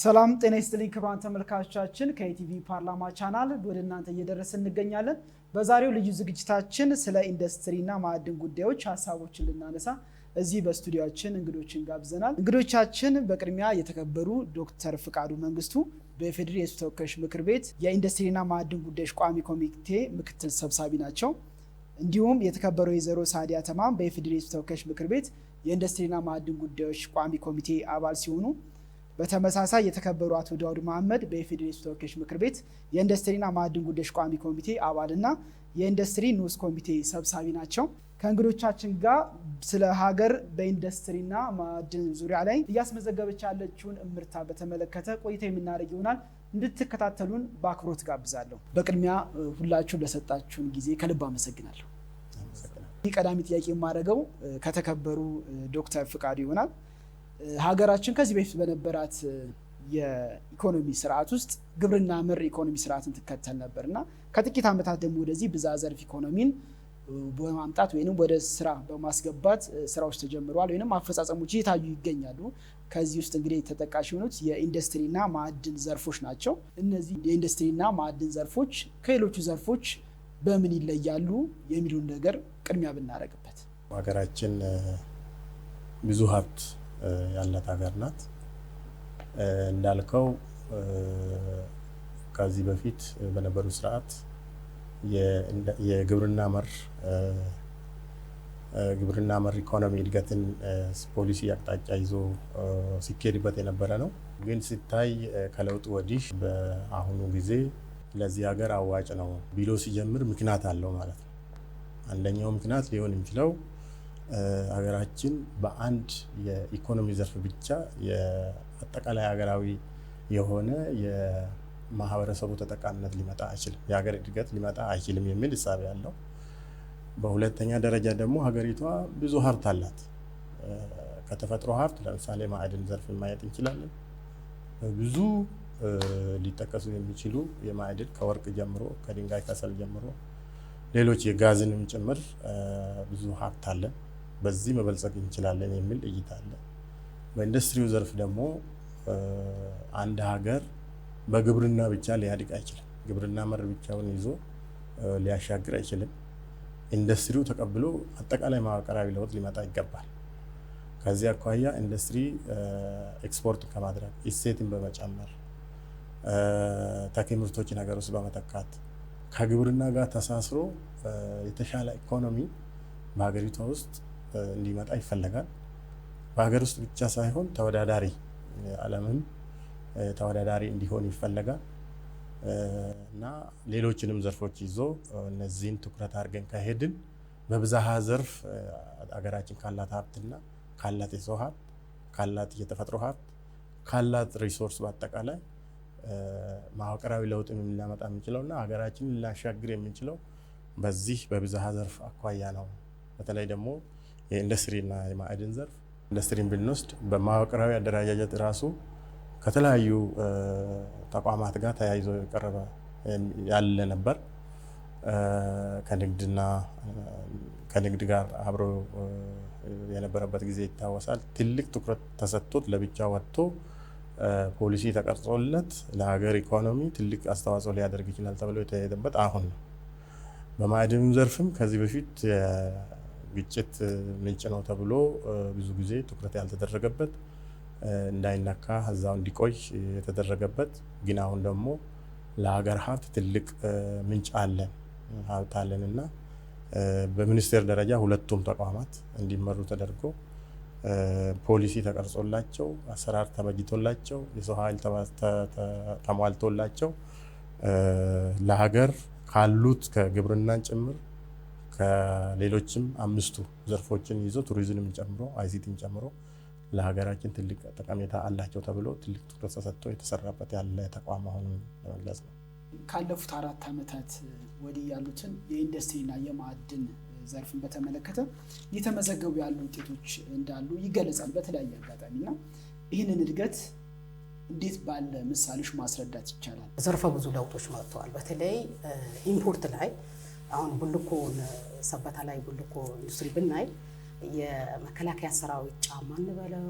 ሰላም ጤና ይስጥልኝ ክቡራን ተመልካቾቻችን ከኢቲቪ ፓርላማ ቻናል ወደ እናንተ እየደረስን እንገኛለን። በዛሬው ልዩ ዝግጅታችን ስለ ኢንዱስትሪና ማዕድን ጉዳዮች ሐሳቦችን ልናነሳ እዚህ በስቱዲዮአችን እንግዶችን ጋብዘናል። እንግዶቻችን በቅድሚያ የተከበሩ ዶክተር ፍቃዱ መንግስቱ በኢፌዴሪ የሕዝብ ተወካዮች ምክር ቤት የኢንዱስትሪና ማዕድን ጉዳዮች ቋሚ ኮሚቴ ምክትል ሰብሳቢ ናቸው። እንዲሁም የተከበሩ ወይዘሮ ሳዲያ ተማም በኢፌዴሪ የሕዝብ ተወካዮች ምክር ቤት የኢንዱስትሪና ማዕድን ጉዳዮች ቋሚ ኮሚቴ አባል ሲሆኑ በተመሳሳይ የተከበሩ አቶ ዳውድ መሐመድ በኢፌዴሪ የሕዝብ ተወካዮች ምክር ቤት የኢንዱስትሪና ማዕድን ጉዳዮች ቋሚ ኮሚቴ አባልና የኢንዱስትሪ ንዑስ ኮሚቴ ሰብሳቢ ናቸው። ከእንግዶቻችን ጋር ስለ ሀገር በኢንዱስትሪና ማዕድን ዙሪያ ላይ እያስመዘገበች ያለችውን እምርታ በተመለከተ ቆይታ የምናደርግ ይሆናል። እንድትከታተሉን በአክብሮት ጋብዛለሁ። በቅድሚያ ሁላችሁም ለሰጣችሁን ጊዜ ከልብ አመሰግናለሁ። ቀዳሚ ጥያቄ የማደርገው ከተከበሩ ዶክተር ፍቃዱ ይሆናል። ሀገራችን ከዚህ በፊት በነበራት የኢኮኖሚ ስርዓት ውስጥ ግብርና መር ኢኮኖሚ ስርዓትን ትከተል ነበርና ከጥቂት ዓመታት ደግሞ ወደዚህ ብዝሃ ዘርፍ ኢኮኖሚን በማምጣት ወይንም ወደ ስራ በማስገባት ስራዎች ተጀምረዋል ወይንም አፈጻጸሞች እየታዩ ይገኛሉ። ከዚህ ውስጥ እንግዲህ ተጠቃሽ የሆኑት የኢንዱስትሪና ማዕድን ዘርፎች ናቸው። እነዚህ የኢንዱስትሪና ማዕድን ዘርፎች ከሌሎቹ ዘርፎች በምን ይለያሉ የሚሉን ነገር ቅድሚያ ብናደርግበት። ሀገራችን ብዙ ሀብት ያላት ሀገር ናት። እንዳልከው ከዚህ በፊት በነበሩ ስርዓት የግብርና መር ኢኮኖሚ እድገትን ፖሊሲ አቅጣጫ ይዞ ሲኬድበት የነበረ ነው። ግን ሲታይ ከለውጡ ወዲህ በአሁኑ ጊዜ ለዚህ ሀገር አዋጭ ነው ቢሎ ሲጀምር ምክንያት አለው ማለት ነው። አንደኛው ምክንያት ሊሆን የሚችለው ሀገራችን በአንድ የኢኮኖሚ ዘርፍ ብቻ የአጠቃላይ ሀገራዊ የሆነ የማህበረሰቡ ተጠቃሚነት ሊመጣ አይችልም፣ የሀገር እድገት ሊመጣ አይችልም የሚል እሳቤ ያለው። በሁለተኛ ደረጃ ደግሞ ሀገሪቷ ብዙ ሀብት አላት። ከተፈጥሮ ሀብት ለምሳሌ ማዕድን ዘርፍ ማየት እንችላለን። ብዙ ሊጠቀሱ የሚችሉ የማዕድን ከወርቅ ጀምሮ ከድንጋይ ከሰል ጀምሮ ሌሎች የጋዝንም ጭምር ብዙ ሀብት አለን። በዚህ መበልጸግ እንችላለን የሚል እይታ አለ። በኢንዱስትሪው ዘርፍ ደግሞ አንድ ሀገር በግብርና ብቻ ሊያድግ አይችልም። ግብርና መር ብቻውን ይዞ ሊያሻግር አይችልም። ኢንዱስትሪው ተቀብሎ አጠቃላይ መዋቅራዊ ለውጥ ሊመጣ ይገባል። ከዚህ አኳያ ኢንዱስትሪ ኤክስፖርት ከማድረግ እሴትን በመጨመር ተኪ ምርቶችን ሀገር ውስጥ በመተካት ከግብርና ጋር ተሳስሮ የተሻለ ኢኮኖሚ በሀገሪቷ ውስጥ እንዲመጣ ይፈለጋል። በሀገር ውስጥ ብቻ ሳይሆን ተወዳዳሪ ዓለምም ተወዳዳሪ እንዲሆን ይፈለጋል እና ሌሎችንም ዘርፎች ይዞ እነዚህን ትኩረት አድርገን ከሄድን በብዝሃ ዘርፍ ሀገራችን ካላት ሀብትና ካላት የሰው ሀብት ካላት የተፈጥሮ ሀብት ካላት ሪሶርስ በአጠቃላይ ማህበራዊ ለውጥ ልናመጣ የምንችለውና ሀገራችንን ልናሻግር የምንችለው በዚህ በብዝሃ ዘርፍ አኳያ ነው። በተለይ ደግሞ የኢንዱስትሪና የማዕድን ዘርፍ ኢንዱስትሪን ብንወስድ በማህበራዊ አደረጃጀት ራሱ ከተለያዩ ተቋማት ጋር ተያይዞ የቀረበ ያለ ነበር። ከንግድ ጋር አብሮ የነበረበት ጊዜ ይታወሳል። ትልቅ ትኩረት ተሰጥቶት ለብቻ ወጥቶ ፖሊሲ ተቀርጾለት ለሀገር ኢኮኖሚ ትልቅ አስተዋጽኦ ሊያደርግ ይችላል ተብሎ የተሄደበት አሁን ነው። በማዕድኑ ዘርፍም ከዚህ በፊት ግጭት ምንጭ ነው ተብሎ ብዙ ጊዜ ትኩረት ያልተደረገበት እንዳይነካ እዛው እንዲቆይ የተደረገበት፣ ግን አሁን ደግሞ ለሀገር ሀብት ትልቅ ምንጭ ሀብት አለንና በሚኒስቴር ደረጃ ሁለቱም ተቋማት እንዲመሩ ተደርጎ ፖሊሲ ተቀርጾላቸው አሰራር ተበጅቶላቸው የሰው ኃይል ተሟልቶላቸው ለሀገር ካሉት ከግብርናን ጭምር ከሌሎችም አምስቱ ዘርፎችን ይዞ ቱሪዝምን ጨምሮ አይሲቲን ጨምሮ ለሀገራችን ትልቅ ጠቀሜታ አላቸው ተብሎ ትልቅ ትኩረት ተሰጥቶ የተሰራበት ያለ ተቋም መሆኑን ለመግለጽ ነው። ካለፉት 4 ዓመታት ወዲህ ያሉትን የኢንዱስትሪና የማዕድን ዘርፍን በተመለከተ እየተመዘገቡ ያሉ ውጤቶች እንዳሉ ይገለጻል በተለያየ አጋጣሚና ይህንን እድገት እንዴት ባለ ምሳሌዎች ማስረዳት ይቻላል? ዘርፈ ብዙ ለውጦች መጥተዋል። በተለይ ኢምፖርት ላይ አሁን ቡልኮ ሰበታ ላይ ቡልኮ ኢንዱስትሪ ብናይ የመከላከያ ሰራዊት ጫማ እንበለው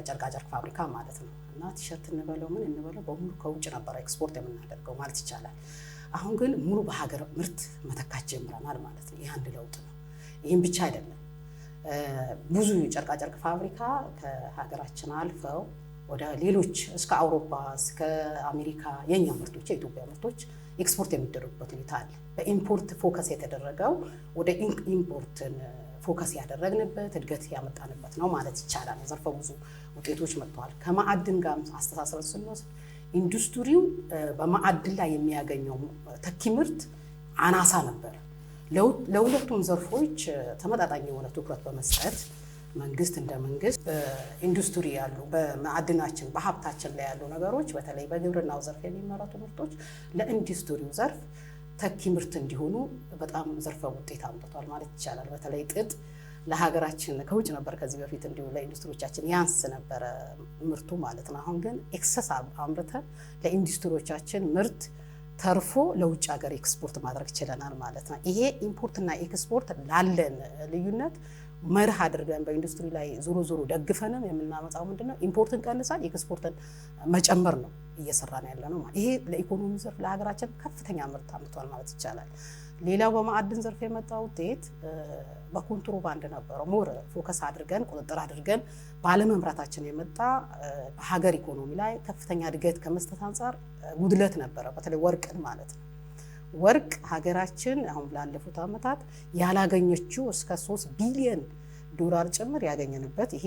ጨርቃጨርቅ ፋብሪካ ማለት ነው እና ቲሸርት እንበለው ምን እንበለው በሙሉ ከውጭ ነበር ኤክስፖርት የምናደርገው ማለት ይቻላል። አሁን ግን ሙሉ በሀገር ምርት መተካት ጀምረናል ማለት ነው። ይህ አንድ ለውጥ ነው። ይህም ብቻ አይደለም። ብዙ ጨርቃጨርቅ ፋብሪካ ከሀገራችን አልፈው ወደ ሌሎች እስከ አውሮፓ እስከ አሜሪካ የኛ ምርቶች የኢትዮጵያ ምርቶች ኤክስፖርት የሚደረጉበት ሁኔታ አለ። በኢምፖርት ፎከስ የተደረገው ወደ ኢምፖርትን ፎከስ ያደረግንበት እድገት ያመጣንበት ነው ማለት ይቻላል። ዘርፈ ብዙ ውጤቶች መጥተዋል። ከማዕድን ጋር አስተሳሰብ ስንወስድ ኢንዱስትሪው በማዕድን ላይ የሚያገኘው ተኪ ምርት አናሳ ነበር። ለሁለቱም ዘርፎች ተመጣጣኝ የሆነ ትኩረት በመስጠት መንግስት እንደ መንግስት በኢንዱስትሪ ያሉ በማዕድናችን በሀብታችን ላይ ያሉ ነገሮች በተለይ በግብርናው ዘርፍ የሚመረቱ ምርቶች ለኢንዱስትሪው ዘርፍ ተኪ ምርት እንዲሆኑ በጣም ዘርፈ ውጤት አምጥቷል ማለት ይቻላል። በተለይ ጥጥ ለሀገራችን ከውጭ ነበር ከዚህ በፊት እንዲሁ ለኢንዱስትሪዎቻችን ያንስ ነበረ ምርቱ ማለት ነው። አሁን ግን ኤክሰስ አምርተን ለኢንዱስትሪዎቻችን ምርት ተርፎ ለውጭ ሀገር ኤክስፖርት ማድረግ ችለናል ማለት ነው። ይሄ ኢምፖርትና ኤክስፖርት ላለን ልዩነት መርህ አድርገን በኢንዱስትሪ ላይ ዞሮ ደግፈንም የምናመጣው ምንድነው ኢምፖርትን ቀንሳል ኤክስፖርትን መጨመር ነው እየሰራን ያለ ነው ማለት። ይሄ ለኢኮኖሚ ዘርፍ ለሀገራችን ከፍተኛ ምርት አምጥቷል ማለት ይቻላል። ሌላው በማዕድን ዘርፍ የመጣው ውጤት በኮንትሮባንድ ነበረው ሞር ፎከስ አድርገን ቁጥጥር አድርገን ባለመምራታችን የመጣ በሀገር ኢኮኖሚ ላይ ከፍተኛ እድገት ከመስጠት አንፃር ጉድለት ነበረ። በተለይ ወርቅን ማለት ነው። ወርቅ ሀገራችን አሁን ላለፉት ዓመታት ያላገኘችው እስከ 3 ቢሊዮን ዶላር ጭምር ያገኘንበት ይሄ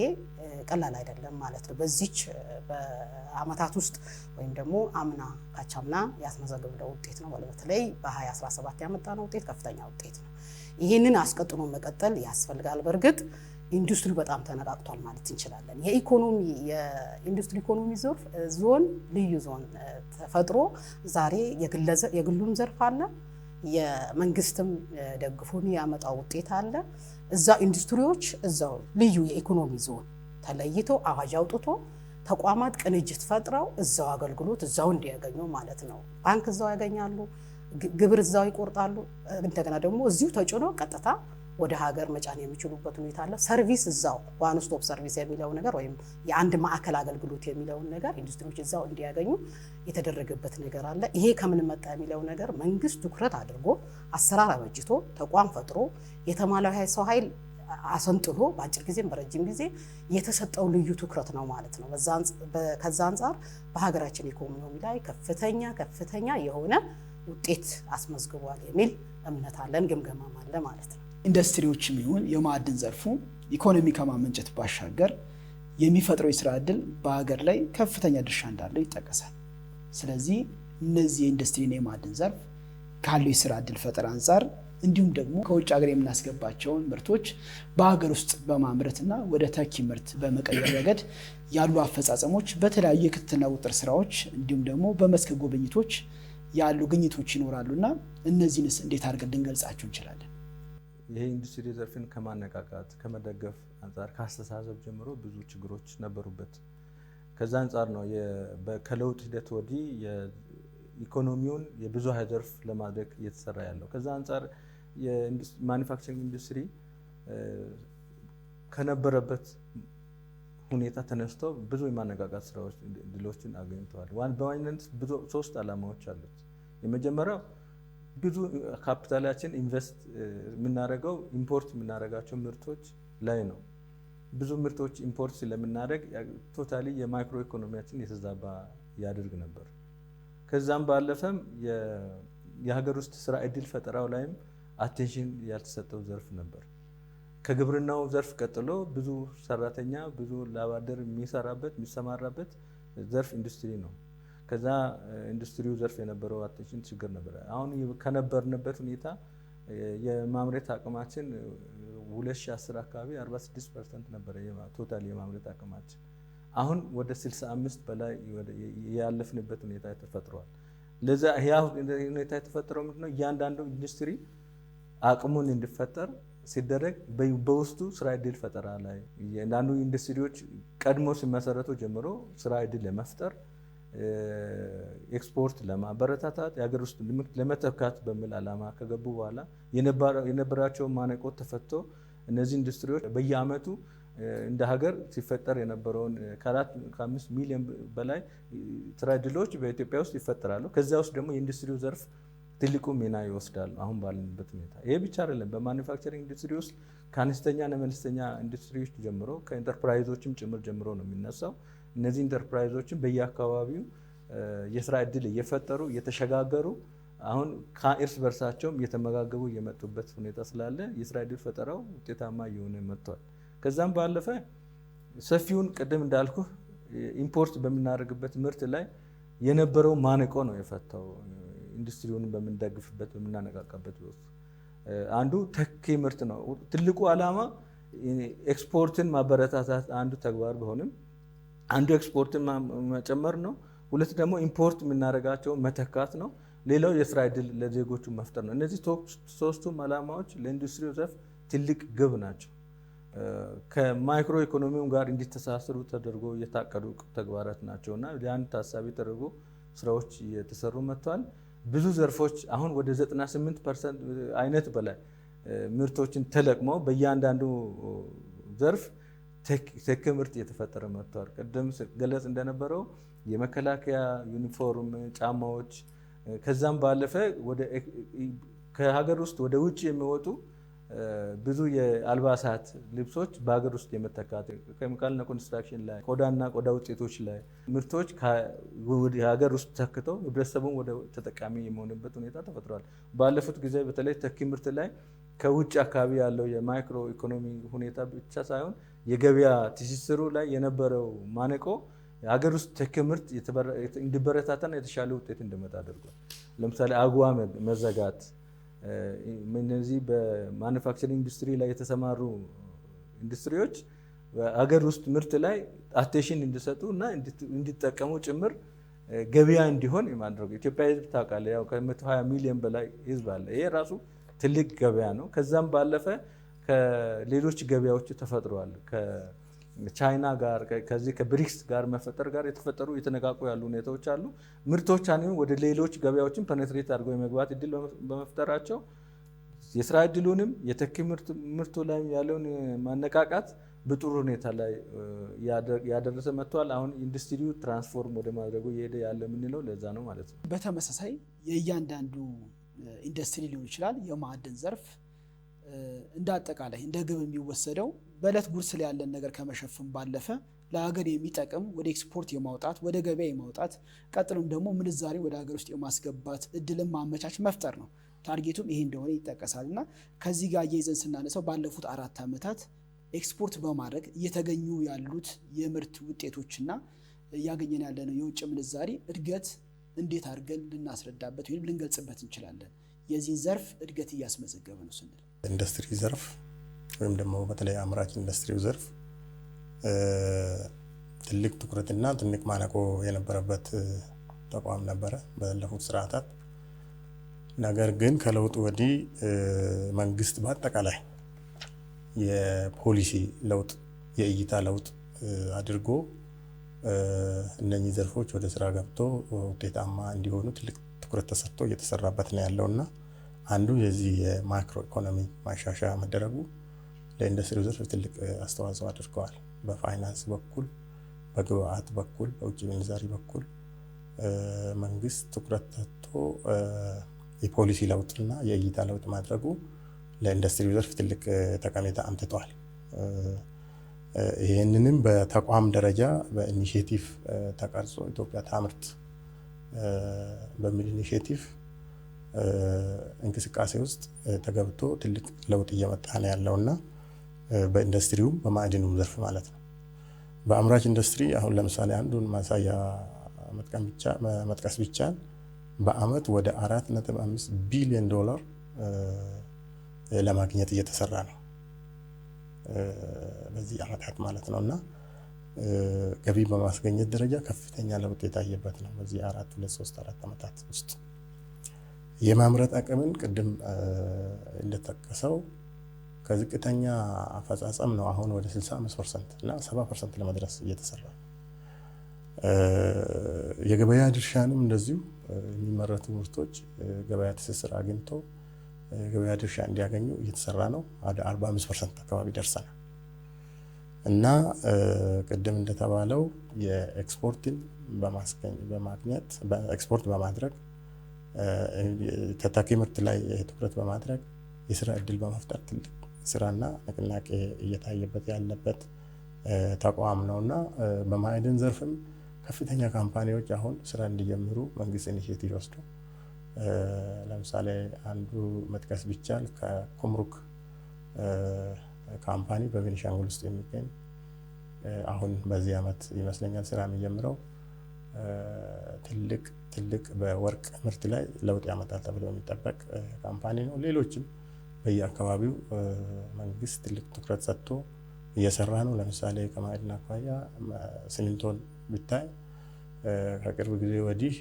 ቀላል አይደለም ማለት ነው። በዚች በአመታት ውስጥ ወይም ደግሞ አምና ካቻምና ያስመዘገበው ውጤት ነው። በተለይ በ2017 ያመጣነው ውጤት ከፍተኛ ውጤት ነው። ይህንን አስቀጥሎ መቀጠል ያስፈልጋል። በእርግጥ ኢንዱስትሪ በጣም ተነቃቅቷል ማለት እንችላለን። የኢንዱስትሪ ኢኮኖሚ ዘርፍ ዞን ልዩ ዞን ተፈጥሮ ዛሬ የግሉም ዘርፍ አለ፣ የመንግስትም ደግፎ የሚያመጣው ውጤት አለ። እዛ ኢንዱስትሪዎች እዛው ልዩ የኢኮኖሚ ዞን ተለይቶ አዋጅ አውጥቶ ተቋማት ቅንጅት ፈጥረው እዛው አገልግሎት እዛው እንዲያገኙ ማለት ነው። ባንክ እዛው ያገኛሉ፣ ግብር እዛው ይቆርጣሉ። እንደገና ደግሞ እዚሁ ተጭኖ ቀጥታ ወደ ሀገር መጫን የሚችሉበት ሁኔታ አለ። ሰርቪስ እዛው ዋን ስቶፕ ሰርቪስ የሚለው ነገር ወይም የአንድ ማዕከል አገልግሎት የሚለውን ነገር ኢንዱስትሪዎች እዛው እንዲያገኙ የተደረገበት ነገር አለ። ይሄ ከምን መጣ የሚለው ነገር መንግስት ትኩረት አድርጎ አሰራር አበጅቶ ተቋም ፈጥሮ የተሟላ ሰው ኃይል አሰንጥሎ በአጭር ጊዜም በረጅም ጊዜ የተሰጠው ልዩ ትኩረት ነው ማለት ነው። ከዛ አንፃር በሀገራችን ኢኮኖሚ ላይ ከፍተኛ የሆነ ውጤት አስመዝግቧል የሚል እምነት አለን፣ ግምገማም አለ ማለት ነው። ኢንዱስትሪዎችም ይሁን የማዕድን ዘርፉ ኢኮኖሚ ከማመንጨት ባሻገር የሚፈጥረው የስራ ዕድል በሀገር ላይ ከፍተኛ ድርሻ እንዳለው ይጠቀሳል። ስለዚህ እነዚህ የኢንዱስትሪና የማዕድን ዘርፍ ካለው የስራ ዕድል ፈጠራ አንፃር እንዲሁም ደግሞ ከውጭ ሀገር የምናስገባቸውን ምርቶች በሀገር ውስጥ በማምረትና ወደ ተኪ ምርት በመቀየር ረገድ ያሉ አፈጻጸሞች በተለያዩ የክትትልና ቁጥጥር ስራዎች እንዲሁም ደግሞ በመስክ ጉብኝቶች ያሉ ግኝቶች ይኖራሉና እነዚህንስ እንዴት አድርገን ልንገልጻቸው እንችላለን? ይሄ ኢንዱስትሪ ዘርፍን ከማነቃቃት ከመደገፍ አንፃር ከአስተሳሰብ ጀምሮ ብዙ ችግሮች ነበሩበት። ከዛ አንፃር ነው ከለውጥ ሂደት ወዲህ የኢኮኖሚውን የብዙሃን ዘርፍ ለማድረግ እየተሰራ ያለው። ከዛ አንፃር የማኒፋክቸሪንግ ኢንዱስትሪ ከነበረበት ሁኔታ ተነስቶ ብዙ የማነቃቃት ስራዎች ድሎችን አገኝተዋል። በዋናነት ብዙ 3 ዓላማዎች አሉት። የመጀመሪያው ብዙ ካፒታላችን ኢንቨስት የምናደርገው ኢምፖርት የምናደርጋቸው ምርቶች ላይ ነው። ብዙ ምርቶች ኢምፖርት ስለምናደርግ ቶታሊ የማይክሮ ኢኮኖሚያችን የተዛባ ያደርግ ነበር። ከዛም ባለፈም የሀገር ውስጥ ስራ እድል ፈጠራው ላይም አቴንሽን ያልተሰጠው ዘርፍ ነበር። ከግብርናው ዘርፍ ቀጥሎ ብዙ ሰራተኛ ብዙ ላባደር የሚሰማራበት ዘርፍ ኢንዱስትሪ ነው። ከዛ ኢንዱስትሪው ዘርፍ የነበረው አቴንሽን ችግር ነበር። አሁን ከነበርንበት ሁኔታ የማምረት አቅማችን 2010 አካባቢ 46% ነበር ቶታል የማምረት አቅማችን። አሁን ወደ 65 በላይ ያለፍንበት ሁኔታ ተፈጥሯል። ለዛ ያ ሁኔታ የተፈጠረው ምንድነው? እያንዳንዱ ኢንዱስትሪ አቅሙን እንዲፈጠር ሲደረግ በውስጡ ስራ ዕድል ፈጠራ ላይ የአንዳንዱ ኢንዱስትሪዎች ቀድሞ ሲመሰረቱ ጀምሮ ስራ ዕድል ለመፍጠር ኤክስፖርት ለማበረታታት የሀገር ውስጥ ለመተካት በሚል ዓላማ ከገቡ በኋላ የነበራቸው ማነቆ ተፈቶ እነዚህ ኢንዱስትሪዎች በየአመቱ እንደ ሀገር ሲፈጠር የነበረውን ከ4-5 ሚሊዮን በላይ ስራ ዕድሎች በኢትዮጵያ ውስጥ ይፈጠራሉ። ከዚያ ውስጥ ደግሞ የኢንዱስትሪው ዘርፍ ትልቁ ሚና ይወስዳሉ አሁን ባለንበት ሁኔታ። ይሄ ብቻ አይደለም። በማኒፋክቸሪንግ ኢንዱስትሪ ውስጥ ከአነስተኛና መለስተኛ ኢንዱስትሪዎች ጀምሮ ከኢንተርፕራይዞችም ጭምር ጀምሮ ነው የሚነሳው። እነዚህ ኢንተርፕራይዞችም በየአካባቢው የስራ ዕድል እየፈጠሩ እየተሸጋገሩ አሁን ከእርስ በርሳቸውም እየተመጋገቡ የመጡበት ሁኔታ ስላለ የስራ ዕድል ፈጠራው ውጤታማ እየሆነ መጥቷል። ከዛም ባለፈ ሰፊውን ቅድም እንዳልኩ ኢምፖርት በምናደርግበት ምርት ላይ የነበረው ማነቆ ነው የፈታው። ኢንዱስትሪውን በምንደግፍበት በምናነቃቃበት ወቅት አንዱ ተኪ ምርት ነው። ትልቁ ዓላማ ኤክስፖርትን ማበረታታት አንዱ ተግባር ቢሆንም አንዱ ኤክስፖርትን መጨመር ነው። ሁለት ደግሞ ኢምፖርት የምናደርጋቸው መተካት ነው። ሌላው የስራ ዕድል ለዜጎቹ መፍጠር ነው። እነዚህ ሶስቱም ዓላማዎች ለኢንዱስትሪው ዘርፍ ትልቅ ግብ ናቸው። ከማይክሮ ኢኮኖሚው ጋር እንዲተሳሰሩ ተደርጎ የታቀዱ ተግባራት ናቸው እና ያን ታሳቢ ተደርጎ ስራዎች እየተሰሩ መጥተዋል። ብዙ ዘርፎች አሁን ወደ 98% አይነት በላይ ምርቶችን ተለቅመው በእያንዳንዱ ዘርፍ ተኪ ምርት እየተፈጠረ መጥተዋል። ቀደም ገለጽ እንደነበረው የመከላከያ ዩኒፎርም፣ ጫማዎች ከዛም ባለፈ ከሀገር ውስጥ ወደ ውጭ የሚወጡ ብዙ የአልባሳት ልብሶች በሀገር ውስጥ የመተካት ኬሚካልና ኮንስትራክሽን ላይ ቆዳና ቆዳ ውጤቶች ላይ ምርቶች የሀገር ውስጥ ተክተው ህብረተሰቡን ወደ ተጠቃሚ የመሆንበት ሁኔታ ተፈጥሯል። ባለፉት ጊዜ በተለይ ተኪ ምርት ላይ ከውጭ አካባቢ ያለው የማይክሮ ኢኮኖሚ ሁኔታ ብቻ ሳይሆን የገበያ ትስስሩ ላይ የነበረው ማነቆ የሀገር ውስጥ ተኪ ምርት እንዲበረታታና የተሻለ ውጤት እንዲመጣ አድርጓል። ለምሳሌ አጉዋ መዘጋት፣ እነዚህ በማኑፋክቸሪንግ ኢንዱስትሪ ላይ የተሰማሩ ኢንዱስትሪዎች በሀገር ውስጥ ምርት ላይ አቴንሽን እንዲሰጡ እና እንዲጠቀሙ ጭምር ገበያ እንዲሆን የማድረጉ። ኢትዮጵያ ህዝብ ታውቃለህ፣ ያው ከ120 ሚሊዮን በላይ ህዝብ አለ። ይሄ ራሱ ትልቅ ገበያ ነው። ከዛም ባለፈ ከሌሎች ገበያዎች ተፈጥረዋል። ከቻይና ጋር ከዚህ ከብሪክስ ጋር መፈጠር ጋር የተፈጠሩ የተነቃቁ ያሉ ሁኔታዎች አሉ። ምርቶቻችን ወደ ሌሎች ገበያዎችን ፔኔትሬት አድርገው የመግባት እድል በመፍጠራቸው የስራ እድሉንም የተኪ ምርቱ ላይ ያለውን ማነቃቃት በጥሩ ሁኔታ ላይ ያደረሰ መጥቷል። አሁን ኢንዱስትሪው ትራንስፎርም ወደ ማድረጉ እየሄደ ያለ የምንለው ለዛ ነው ማለት ነው። በተመሳሳይ የእያንዳንዱ ኢንዱስትሪ ሊሆን ይችላል የማዕድን ዘርፍ እንደ አጠቃላይ እንደ ግብ የሚወሰደው በዕለት ጉርስ ላይ ያለን ነገር ከመሸፈን ባለፈ ለሀገር የሚጠቅም ወደ ኤክስፖርት የማውጣት ወደ ገበያ የማውጣት ቀጥሎም ደግሞ ምንዛሬ ወደ ሀገር ውስጥ የማስገባት እድልን ማመቻች መፍጠር ነው። ታርጌቱም ይሄ እንደሆነ ይጠቀሳል እና ከዚህ ጋር እየይዘን ስናነሳው ባለፉት 4 ዓመታት ኤክስፖርት በማድረግ እየተገኙ ያሉት የምርት ውጤቶችና እያገኘን ያለነው የውጭ ምንዛሬ እድገት እንዴት አድርገን ልናስረዳበት ወይም ልንገልጽበት እንችላለን? የዚህ ዘርፍ እድገት እያስመዘገበ ነው ስንል ኢንዱስትሪ ዘርፍ ወይም ደግሞ በተለይ አምራች ኢንዱስትሪው ዘርፍ ትልቅ ትኩረትና ትልቅ ማነቆ የነበረበት ተቋም ነበረ ባለፉት ስርዓታት። ነገር ግን ከለውጡ ወዲህ መንግስት በአጠቃላይ የፖሊሲ ለውጥ የእይታ ለውጥ አድርጎ እነኚህ ዘርፎች ወደ ስራ ገብቶ ውጤታማ እንዲሆኑ ትልቅ ትኩረት ተሰጥቶ እየተሰራበት ነው ያለውና አንዱ የዚህ የማክሮ ኢኮኖሚ ማሻሻያ መደረጉ ለኢንዱስትሪው ዘርፍ ትልቅ አስተዋጽኦ አድርገዋል። በፋይናንስ በኩል፣ በግብአት በኩል፣ በውጭ ምንዛሪ በኩል መንግስት ትኩረት ሰጥቶ የፖሊሲ ለውጥና የእይታ ለውጥ ማድረጉ ለኢንዱስትሪው ዘርፍ ትልቅ ጠቀሜታ አምጥቷል። ይህንንም በተቋም ደረጃ በኢኒሼቲቭ ተቀርጾ ኢትዮጵያ ታምርት በሚል ኢኒሼቲቭ እንቅስቃሴ ውስጥ ተገብቶ ትልቅ ለውጥ እየመጣ ነው ያለውና በኢንዱስትሪውም በማዕድኑም ዘርፍ ማለት ነው። በአምራች ኢንዱስትሪ አሁን ለምሳሌ አንዱን ማሳያ መጥቀስ ቢቻል በአመት ወደ $4.5 ቢሊዮን ለማግኘት እየተሰራ ነው በዚህ አመታት ማለት ነውና ገቢ በማስገኘት ደረጃ ከፍተኛ ለውጥ የታየበት ነው። በዚህ 4 አመታት ውስጥ የማምረት አቅምን ቅድም እንደተጠቀሰው ከዝቅተኛ አፈጻጸም ነው አሁን ወደ 65% እና 70% ለመድረስ እየተሰራ ነው። የገበያ ድርሻንም እንደዚሁ የሚመረቱ ምርቶች ገበያ ትስስር አግኝቶ ገበያ ድርሻ እንዲያገኙ እየተሰራ ነው። ወደ 45% አካባቢ ደርሰናል እና ቅድም እንደተባለው የኤክስፖርትን በማግኘት በኤክስፖርት በማድረግ ተተኪ ምርት ላይ ትኩረት በማድረግ የስራ እድል በመፍጠር ትልቅ ስራና ንቅናቄ እየታየበት ያለበት ተቋም ነውና በማዕድን ዘርፍም ከፍተኛ ካምፓኒዎች አሁን ስራ እንዲጀምሩ መንግስት ኢኒሼቲቭ ወስዶ ለምሳሌ አንዱ መጥቀስ ቢቻል ከኩምሩክ ካምፓኒ በቤኒሻንጉል ውስጥ የሚገኝ አሁን በዚህ ዓመት ይመስለኛል ስራ የሚጀምረው ትልቅ በወርቅ ምርት ላይ ለውጥ ያመጣል ተብሎ የሚጠበቅ ካምፓኒ ነው። ሌሎችም በየአካባቢው መንግስት ትልቅ ትኩረት ሰጥቶ እየሰራ ነው። ለምሳሌ ከማዕድን አኳያ ሲሚንቶን ብታይ ከቅርብ ጊዜ ወዲህ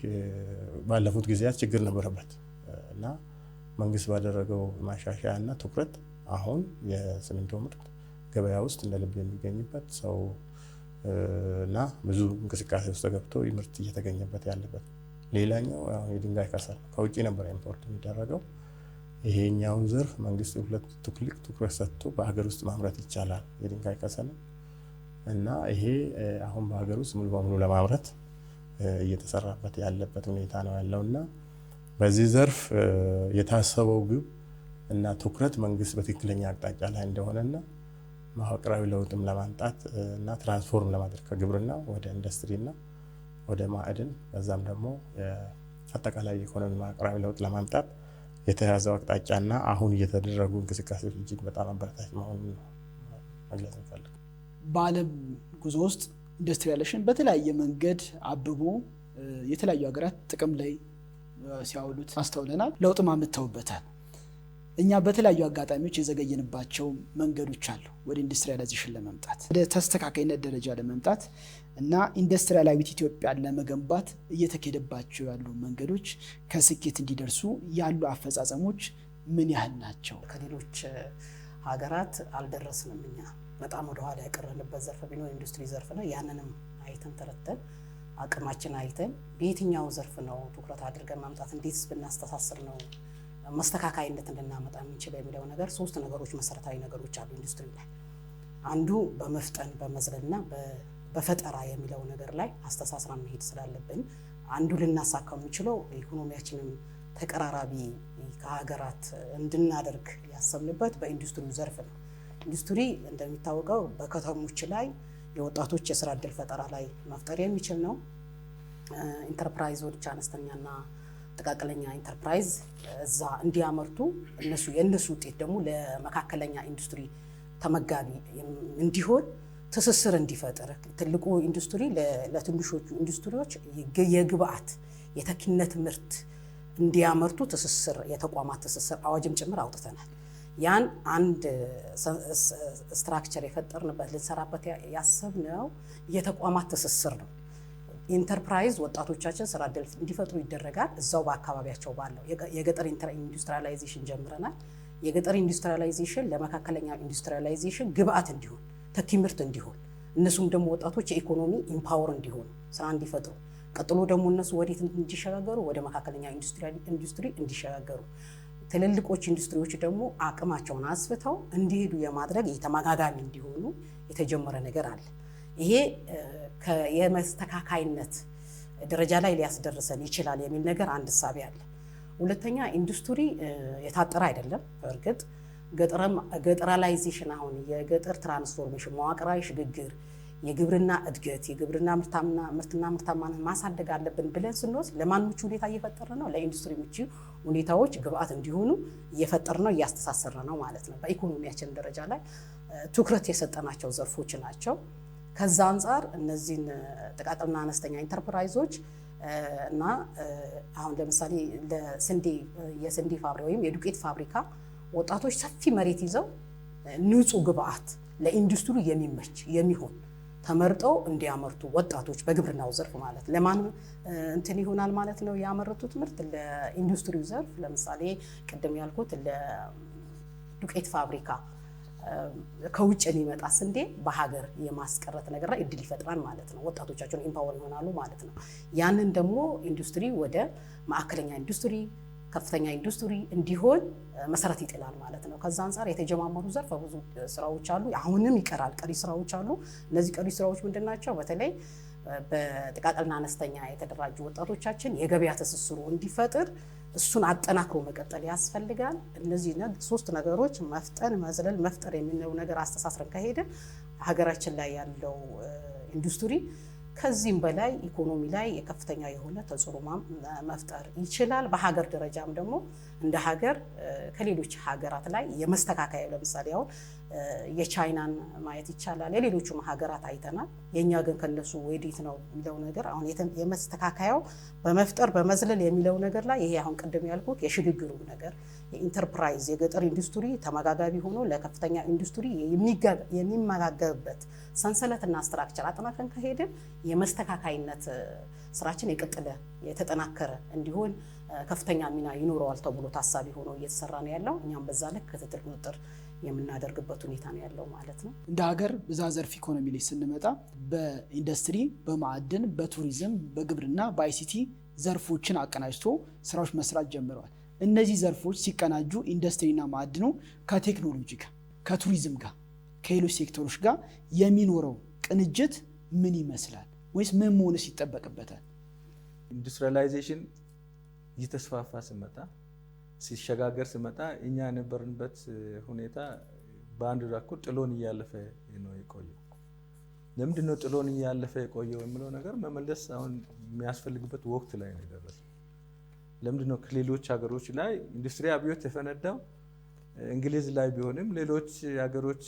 ባለፉት ጊዜያት ችግር ነበረበት እና መንግስት ባደረገው ማሻሻያ እና ትኩረት አሁን የሲሚንቶ ምርት ገበያ ውስጥ እንደ ልብ የሚገኝበት ሰው እና ብዙ እንቅስቃሴ ውስጥ ገብቶ ምርት እየተገኘበት ያለበት። ሌላኛው የድንጋይ ከሰል ከውጭ ነበር ኢምፖርት የሚደረገው። ይሄኛውን ዘርፍ መንግስት ትልቅ ትኩረት ሰጥቶ በሀገር ውስጥ ማምረት ይቻላል የድንጋይ ከሰል እና ይሄ አሁን በሀገር ውስጥ ሙሉ በሙሉ ለማምረት እየተሰራበት ያለበት ሁኔታ ነው ያለውና በዚህ ዘርፍ የታሰበው ግብ እና ትኩረት መንግስት በትክክለኛ አቅጣጫ ላይ እንደሆነና መዋቅራዊ ለውጥም ለማምጣት እና ትራንስፎርም ለማድረግ ከግብርና ወደ ኢንዱስትሪና ወደ ማዕድን በዛም ደግሞ አጠቃላይ ኢኮኖሚ መዋቅራዊ ለውጥ ለማምጣት የተያዘው አቅጣጫና አሁን እየተደረጉ እንቅስቃሴዎች እጅግ በጣም አበረታች መሆኑን መግለጽ እንፈልጋለን። በዓለም ጉዞ ውስጥ ኢንዱስትሪያላይዜሽን በተለያየ መንገድ አብቦ የተለያዩ ሀገራት ጥቅም ላይ ሲያውሉት አስተውለናል። ለውጥም አምጥተውበታል። እኛ በተለያዩ አጋጣሚዎች የዘገየንባቸው መንገዶች አሉ ወደ ኢንዱስትሪያላይዜሽን ለመምጣት ወደ ተስተካካይነት ደረጃ ለመምጣት እና ኢንዱስትሪያላዊት ኢትዮጵያን ለመገንባት እየተኬደባቸው ያሉ መንገዶች ከስኬት እንዲደርሱ ያሉ አፈጻጸሞች ምን ያህል ናቸው? ከሌሎች ሀገራት አልደረስንም። እኛ በጣም ወደ ኋላ ያቀረንበት ዘርፍ ቢኖር ኢንዱስትሪ ዘርፍ ነው። ያንንም አይተን ተረተን አቅማችን አይተን በየትኛው ዘርፍ ነው ትኩረት አድርገን ማምጣት እንዴትስ ብናስተሳስር ነው መስተካካይነት እንድናመጣ የምንችለው የሚለው ነገር ሶስት ነገሮች መሰረታዊ ነገሮች አሉ ኢንዱስትሪ ላይ። አንዱ በመፍጠን በመዝለልና በፈጠራ የሚለው ነገር ላይ አስተሳስረን መሄድ ስላለብን አንዱ ልናሳካው የምንችለው ኢኮኖሚያችንን ተቀራራቢ ከሀገራት እንድናደርግ ያሰብንበት በኢንዱስትሪው ዘርፍ ነው። ኢንዱስትሪ እንደሚታወቀው በከተሞች ላይ የወጣቶች የስራ ዕድል ፈጠራ ላይ መፍጠር የሚችል ነው። ኢንተርፕራይዞች አነስተኛና ጥቃቅለኛ ኢንተርፕራይዝ እዛ እንዲያመርቱ የነሱ ውጤት ደግሞ ለመካከለኛ ኢንዱስትሪ ተመጋቢ እንዲሆን ትስስር እንዲፈጠር ትልቁ ኢንዱስትሪ ለትንሾቹ ኢንዱስትሪዎች የግብአት የተኪነት ምርት እንዲያመርቱ ትስስር የተቋማት ትስስር አዋጅም ጭምር አውጥተናል። ያን አንድ ስትራክቸር የፈጠርንበት ልንሰራበት ያሰብነው የተቋማት ትስስር ነው። ኢንተርፕራይዝ ወጣቶቻችን ስራ ዕድል እንዲፈጥሩ ይደረጋል። እዛው በአካባቢያቸው ባለው የገጠር ኢንዱስትሪያላይዜሽን ጀምረናል። የገጠር ኢንዱስትሪያላይዜሽን ለመካከለኛ ኢንዱስትሪያላይዜሽን ግብአት እንዲሆን ተኪ ምርት እንዲሆን እነሱም ደግሞ ወጣቶች የኢኮኖሚ ኢምፓወር እንዲሆኑ ስራ እንዲፈጥሩ ቀጥሎ ደግሞ እነሱ ወዴት እንዲሸጋገሩ ወደ መካከለኛ ኢንዱስትሪ እንዲሸጋገሩ ትልልቆች ኢንዱስትሪዎች ደግሞ አቅማቸውን አስፍተው እንዲሄዱ የማድረግ የተመጋጋሚ እንዲሆኑ የተጀመረ ነገር አለ። ይሄ የመስተካካይነት ደረጃ ላይ ሊያስደርሰን ይችላል የሚል ነገር አንድ ሐሳብ አለ። ሁለተኛ ኢንዱስትሪ የታጠረ አይደለም። በእርግጥ ገጠራላይዜሽን አሁን የገጠር ትራንስፎርሜሽን መዋቅራዊ ሽግግር የግብርና እድገት የግብርና ምርትና ምርታማነት ማሳደግ አለብን ብለን ስንወስድ ለማን ምቹ ሁኔታ እየፈጠርን ነው? ለኢንዱስትሪ ምቹ ሁኔታዎች ግብአት እንዲሆኑ እየፈጠርን ነው፣ እያስተሳሰርን ነው ማለት ነው። በኢኮኖሚያችን ደረጃ ላይ ትኩረት የሰጠናቸው ዘርፎች ናቸው። ከዛ አንጻር እነዚህን ጥቃቅንና አነስተኛ ኢንተርፕራይዞች እና አሁን ለምሳሌ የስንዴ ፋብሪካ ወይም የዱቄት ፋብሪካ ወጣቶች ሰፊ መሬት ይዘው ንጹህ ግብአት ለኢንዱስትሪ የሚመች የሚሆን ተመርጠው እንዲያመርቱ ወጣቶች በግብርናው ዘርፍ ማለት ለማን እንትን ይሆናል ማለት ነው። ያመረቱት ምርት ለኢንዱስትሪው ዘርፍ ለምሳሌ ቅድም ያልኩት ለዱቄት ፋብሪካ ከውጭ የሚመጣ ስንዴ በሀገር የማስቀረት ነገር ላይ እድል ይፈጥራል ማለት ነው። ወጣቶቻቸውን ኢምፓወር ይሆናሉ ማለት ነው። ያንን ደግሞ ኢንዱስትሪ ወደ ማዕከለኛ ኢንዱስትሪ ከፍተኛ ኢንዱስትሪ እንዲሆን መሰረት ይጥላል ማለት ነው። ከዛ አንፃር የተጀማመሩ ዘርፈ ብዙ ስራዎች አሉ። አሁንም ይቀራል፣ ቀሪ ስራዎች አሉ። እነዚህ ቀሪ ስራዎች ምንድናቸው? በተለይ በጥቃቅንና አነስተኛ የተደራጁ ወጣቶቻችን የገበያ ትስስሩ እንዲፈጥር እሱን አጠናክሮ መቀጠል ያስፈልጋል። እነዚህ ሶስት ነገሮች መፍጠን፣ መዝለል፣ መፍጠር የሚለው ነገር አስተሳስረን ከሄደ ሀገራችን ላይ ያለው ኢንዱስትሪ ከዚህም በላይ ኢኮኖሚ ላይ የከፍተኛ የሆነ ተጽዕኖ መፍጠር ይችላል። በሀገር ደረጃም ደግሞ እንደ ሀገር ከሌሎች ሀገራት ላይ የመስተካከያ ለምሳሌ አሁን የቻይናን ማየት ይቻላል። የሌሎቹም ሀገራት አይተናል። የኛ ግን ከነሱ ወዴት ነው የሚለው ነገር አሁን የመስተካከያው በመፍጠር በመዝለል የሚለው ነገር ላይ ይሄ አሁን ቅድም ያልኩት የሽግግሩ ነገር የኢንተርፕራይዝ የገጠር ኢንዱስትሪ ተመጋጋቢ ሆኖ ለከፍተኛ ኢንዱስትሪ የሚመጋገብበት ሰንሰለትና ስትራክቸር አጠናክረን ከሄድን የመስተካካይነት ስራችን የቀጠለ የተጠናከረ እንዲሆን ከፍተኛ ሚና ይኖረዋል ተብሎ ታሳቢ ሆኖ እየተሰራ ነው ያለው። እኛም በዛ ልክ ክትትል ቁጥጥር የምናደርግበት ሁኔታ ነው ያለው ማለት ነው። እንደ ሀገር ብዝሃ ዘርፍ ኢኮኖሚ ላይ ስንመጣ በኢንዱስትሪ፣ በማዕድን፣ በቱሪዝም፣ በግብርና፣ በአይሲቲ ዘርፎችን አቀናጅቶ ስራዎች መስራት ጀምረዋል። እነዚህ ዘርፎች ሲቀናጁ ኢንዱስትሪና ማዕድኑ ከቴክኖሎጂ ጋር፣ ከቱሪዝም ጋር፣ ከሌሎች ሴክተሮች ጋር የሚኖረው ቅንጅት ምን ይመስላል? ወይስ ምን መሆንስ ይጠበቅበታል? ኢንዱስትሪያላይዜሽን እየተስፋፋ ሲመጣ ሲሸጋገር ሲመጣ እኛ የነበርንበት ሁኔታ በአንድ በኩል ጥሎን እያለፈ ነው የቆየው። ለምንድን ነው ጥሎን እያለፈ የቆየው የሚለው ነገር መመለስ አሁን የሚያስፈልግበት ወቅት ላይ ነው የደረሰው። ለምንድን ነው ከሌሎች ሀገሮች ላይ ኢንዱስትሪ አብዮት የፈነዳው እንግሊዝ ላይ ቢሆንም ሌሎች ሀገሮች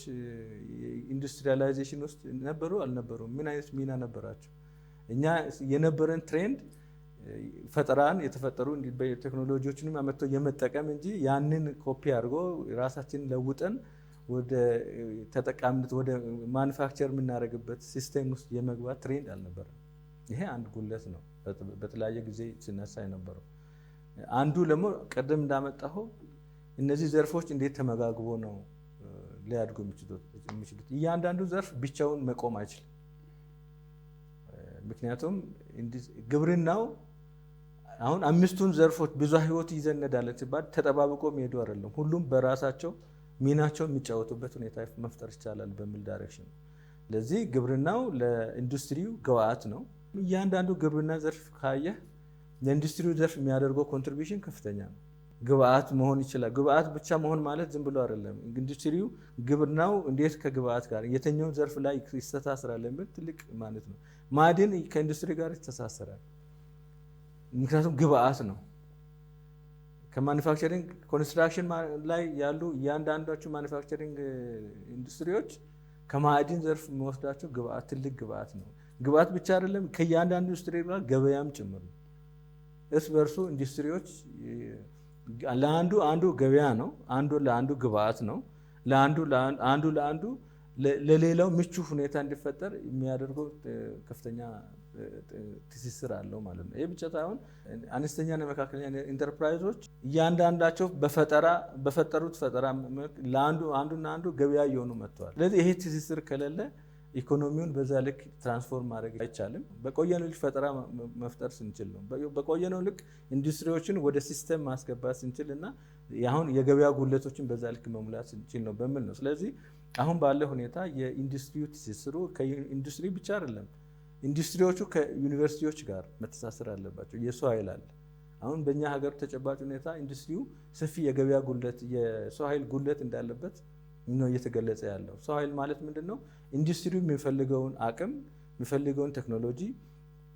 ኢንዱስትሪያላይዜሽን ውስጥ ነበሩ አልነበሩም? ምን አይነት ሚና ነበራቸው? እኛ የነበረን ትሬንድ ፈጠራን የተፈጠሩ ቴክኖሎጂዎችንም አመጥቶ የመጠቀም እንጂ ያንን ኮፒ አድርጎ ራሳችንን ለውጠን ወደ ተጠቃሚነት ወደ ማኑፋክቸር የምናደርግበት ሲስተም ውስጥ የመግባት ትሬንድ አልነበረም። ይሄ አንድ ጉለት ነው በተለያየ ጊዜ ሲነሳ የነበረው። አንዱ ደግሞ ቀደም እንዳመጣው እነዚህ ዘርፎች እንዴት ተመጋግቦ ነው ሊያድጉ የሚችሉት? እያንዳንዱ ዘርፍ ብቻውን መቆም አይችልም። ምክንያቱም ግብርናው አሁን አምስቱን ዘርፎች ብዙ ህይወት ይዘን እንሄዳለን ሲባል ተጠባብቆ የሚሄዱ አይደለም። ሁሉም በራሳቸው ሚናቸው የሚጫወቱበት ሁኔታ መፍጠር ይቻላል በሚል ዳይሬክሽን። ለዚህ ግብርናው ለኢንዱስትሪው ግብአት ነው። እያንዳንዱ ግብርና ዘርፍ ካየህ ለኢንዱስትሪው ዘርፍ የሚያደርገው ኮንትሪቢዩሽን ከፍተኛ ነው። ግብአት መሆን ይችላል። ግብአት ብቻ መሆን ማለት ዝም ብሎ አይደለም። ኢንዱስትሪው ግብርናው እንዴት ከግብአት ጋር የትኛው ዘርፍ ላይ ይስተሳሰራል የሚል ትልቅ ማለት ነው። ማዕድን ከኢንዱስትሪ ጋር ይተሳሰራል። ምክንያቱም ግብአት ነው። ከማኑፋክቸሪንግ ኮንስትራክሽን ላይ ያሉ እያንዳንዳቸው ማኑፋክቸሪንግ ኢንዱስትሪዎች ከማዕድን ዘርፍ የሚወስዳቸው ግብአት ትልቅ ግብአት ነው። ግብአት ብቻ አይደለም፣ ከእያንዳንዱ ኢንዱስትሪ ጋር ገበያም ጭምር ነው። እርስ በርሱ ኢንዱስትሪዎች ለአንዱ ገበያ ነው፣ አንዱ ለአንዱ ግብአት ነው። ለአንዱ ለሌላው ምቹ ሁኔታ እንዲፈጠር የሚያደርገው ከፍተኛ ትስስር አለው ማለት ነው። ይህ ብቻ ሳይሆን አነስተኛና መካከለኛ ኢንተርፕራይዞች እያንዳንዳቸው በፈጠሩት ፈጠራ አንዱና አንዱ ገበያ እየሆኑ መጥተዋል። ስለዚህ ይሄ ትስስር ከሌለ ኢኮኖሚውን በዛ ልክ ትራንስፎርም ማድረግ አይቻልም። በቆየነው ልክ ፈጠራ መፍጠር ስንችል ነው። በቆየነው ልክ ኢንዱስትሪዎችን ወደ ሲስተም ማስገባት ስንችል እና አሁን የገበያ ጉለቶችን በዛ ልክ መሙላት ስንችል ነው በሚል ነው። ስለዚህ አሁን ባለ ሁኔታ የኢንዱስትሪው ትስስሩ ከኢንዱስትሪ ብቻ አይደለም። ኢንዱስትሪዎቹ ከዩኒቨርሲቲዎች ጋር መተሳሰር አለባቸው። የሰው ኃይል አለ። አሁን በእኛ ሀገር ተጨባጭ ሁኔታ ኢንዱስትሪው ሰፊ የገበያ ጉለት የሰው ኃይል ጉለት እንዳለበት ነው እየተገለጸ ያለው። ሰው ኃይል ማለት ምንድን ነው? ኢንዱስትሪው የሚፈልገውን አቅም የሚፈልገውን ቴክኖሎጂ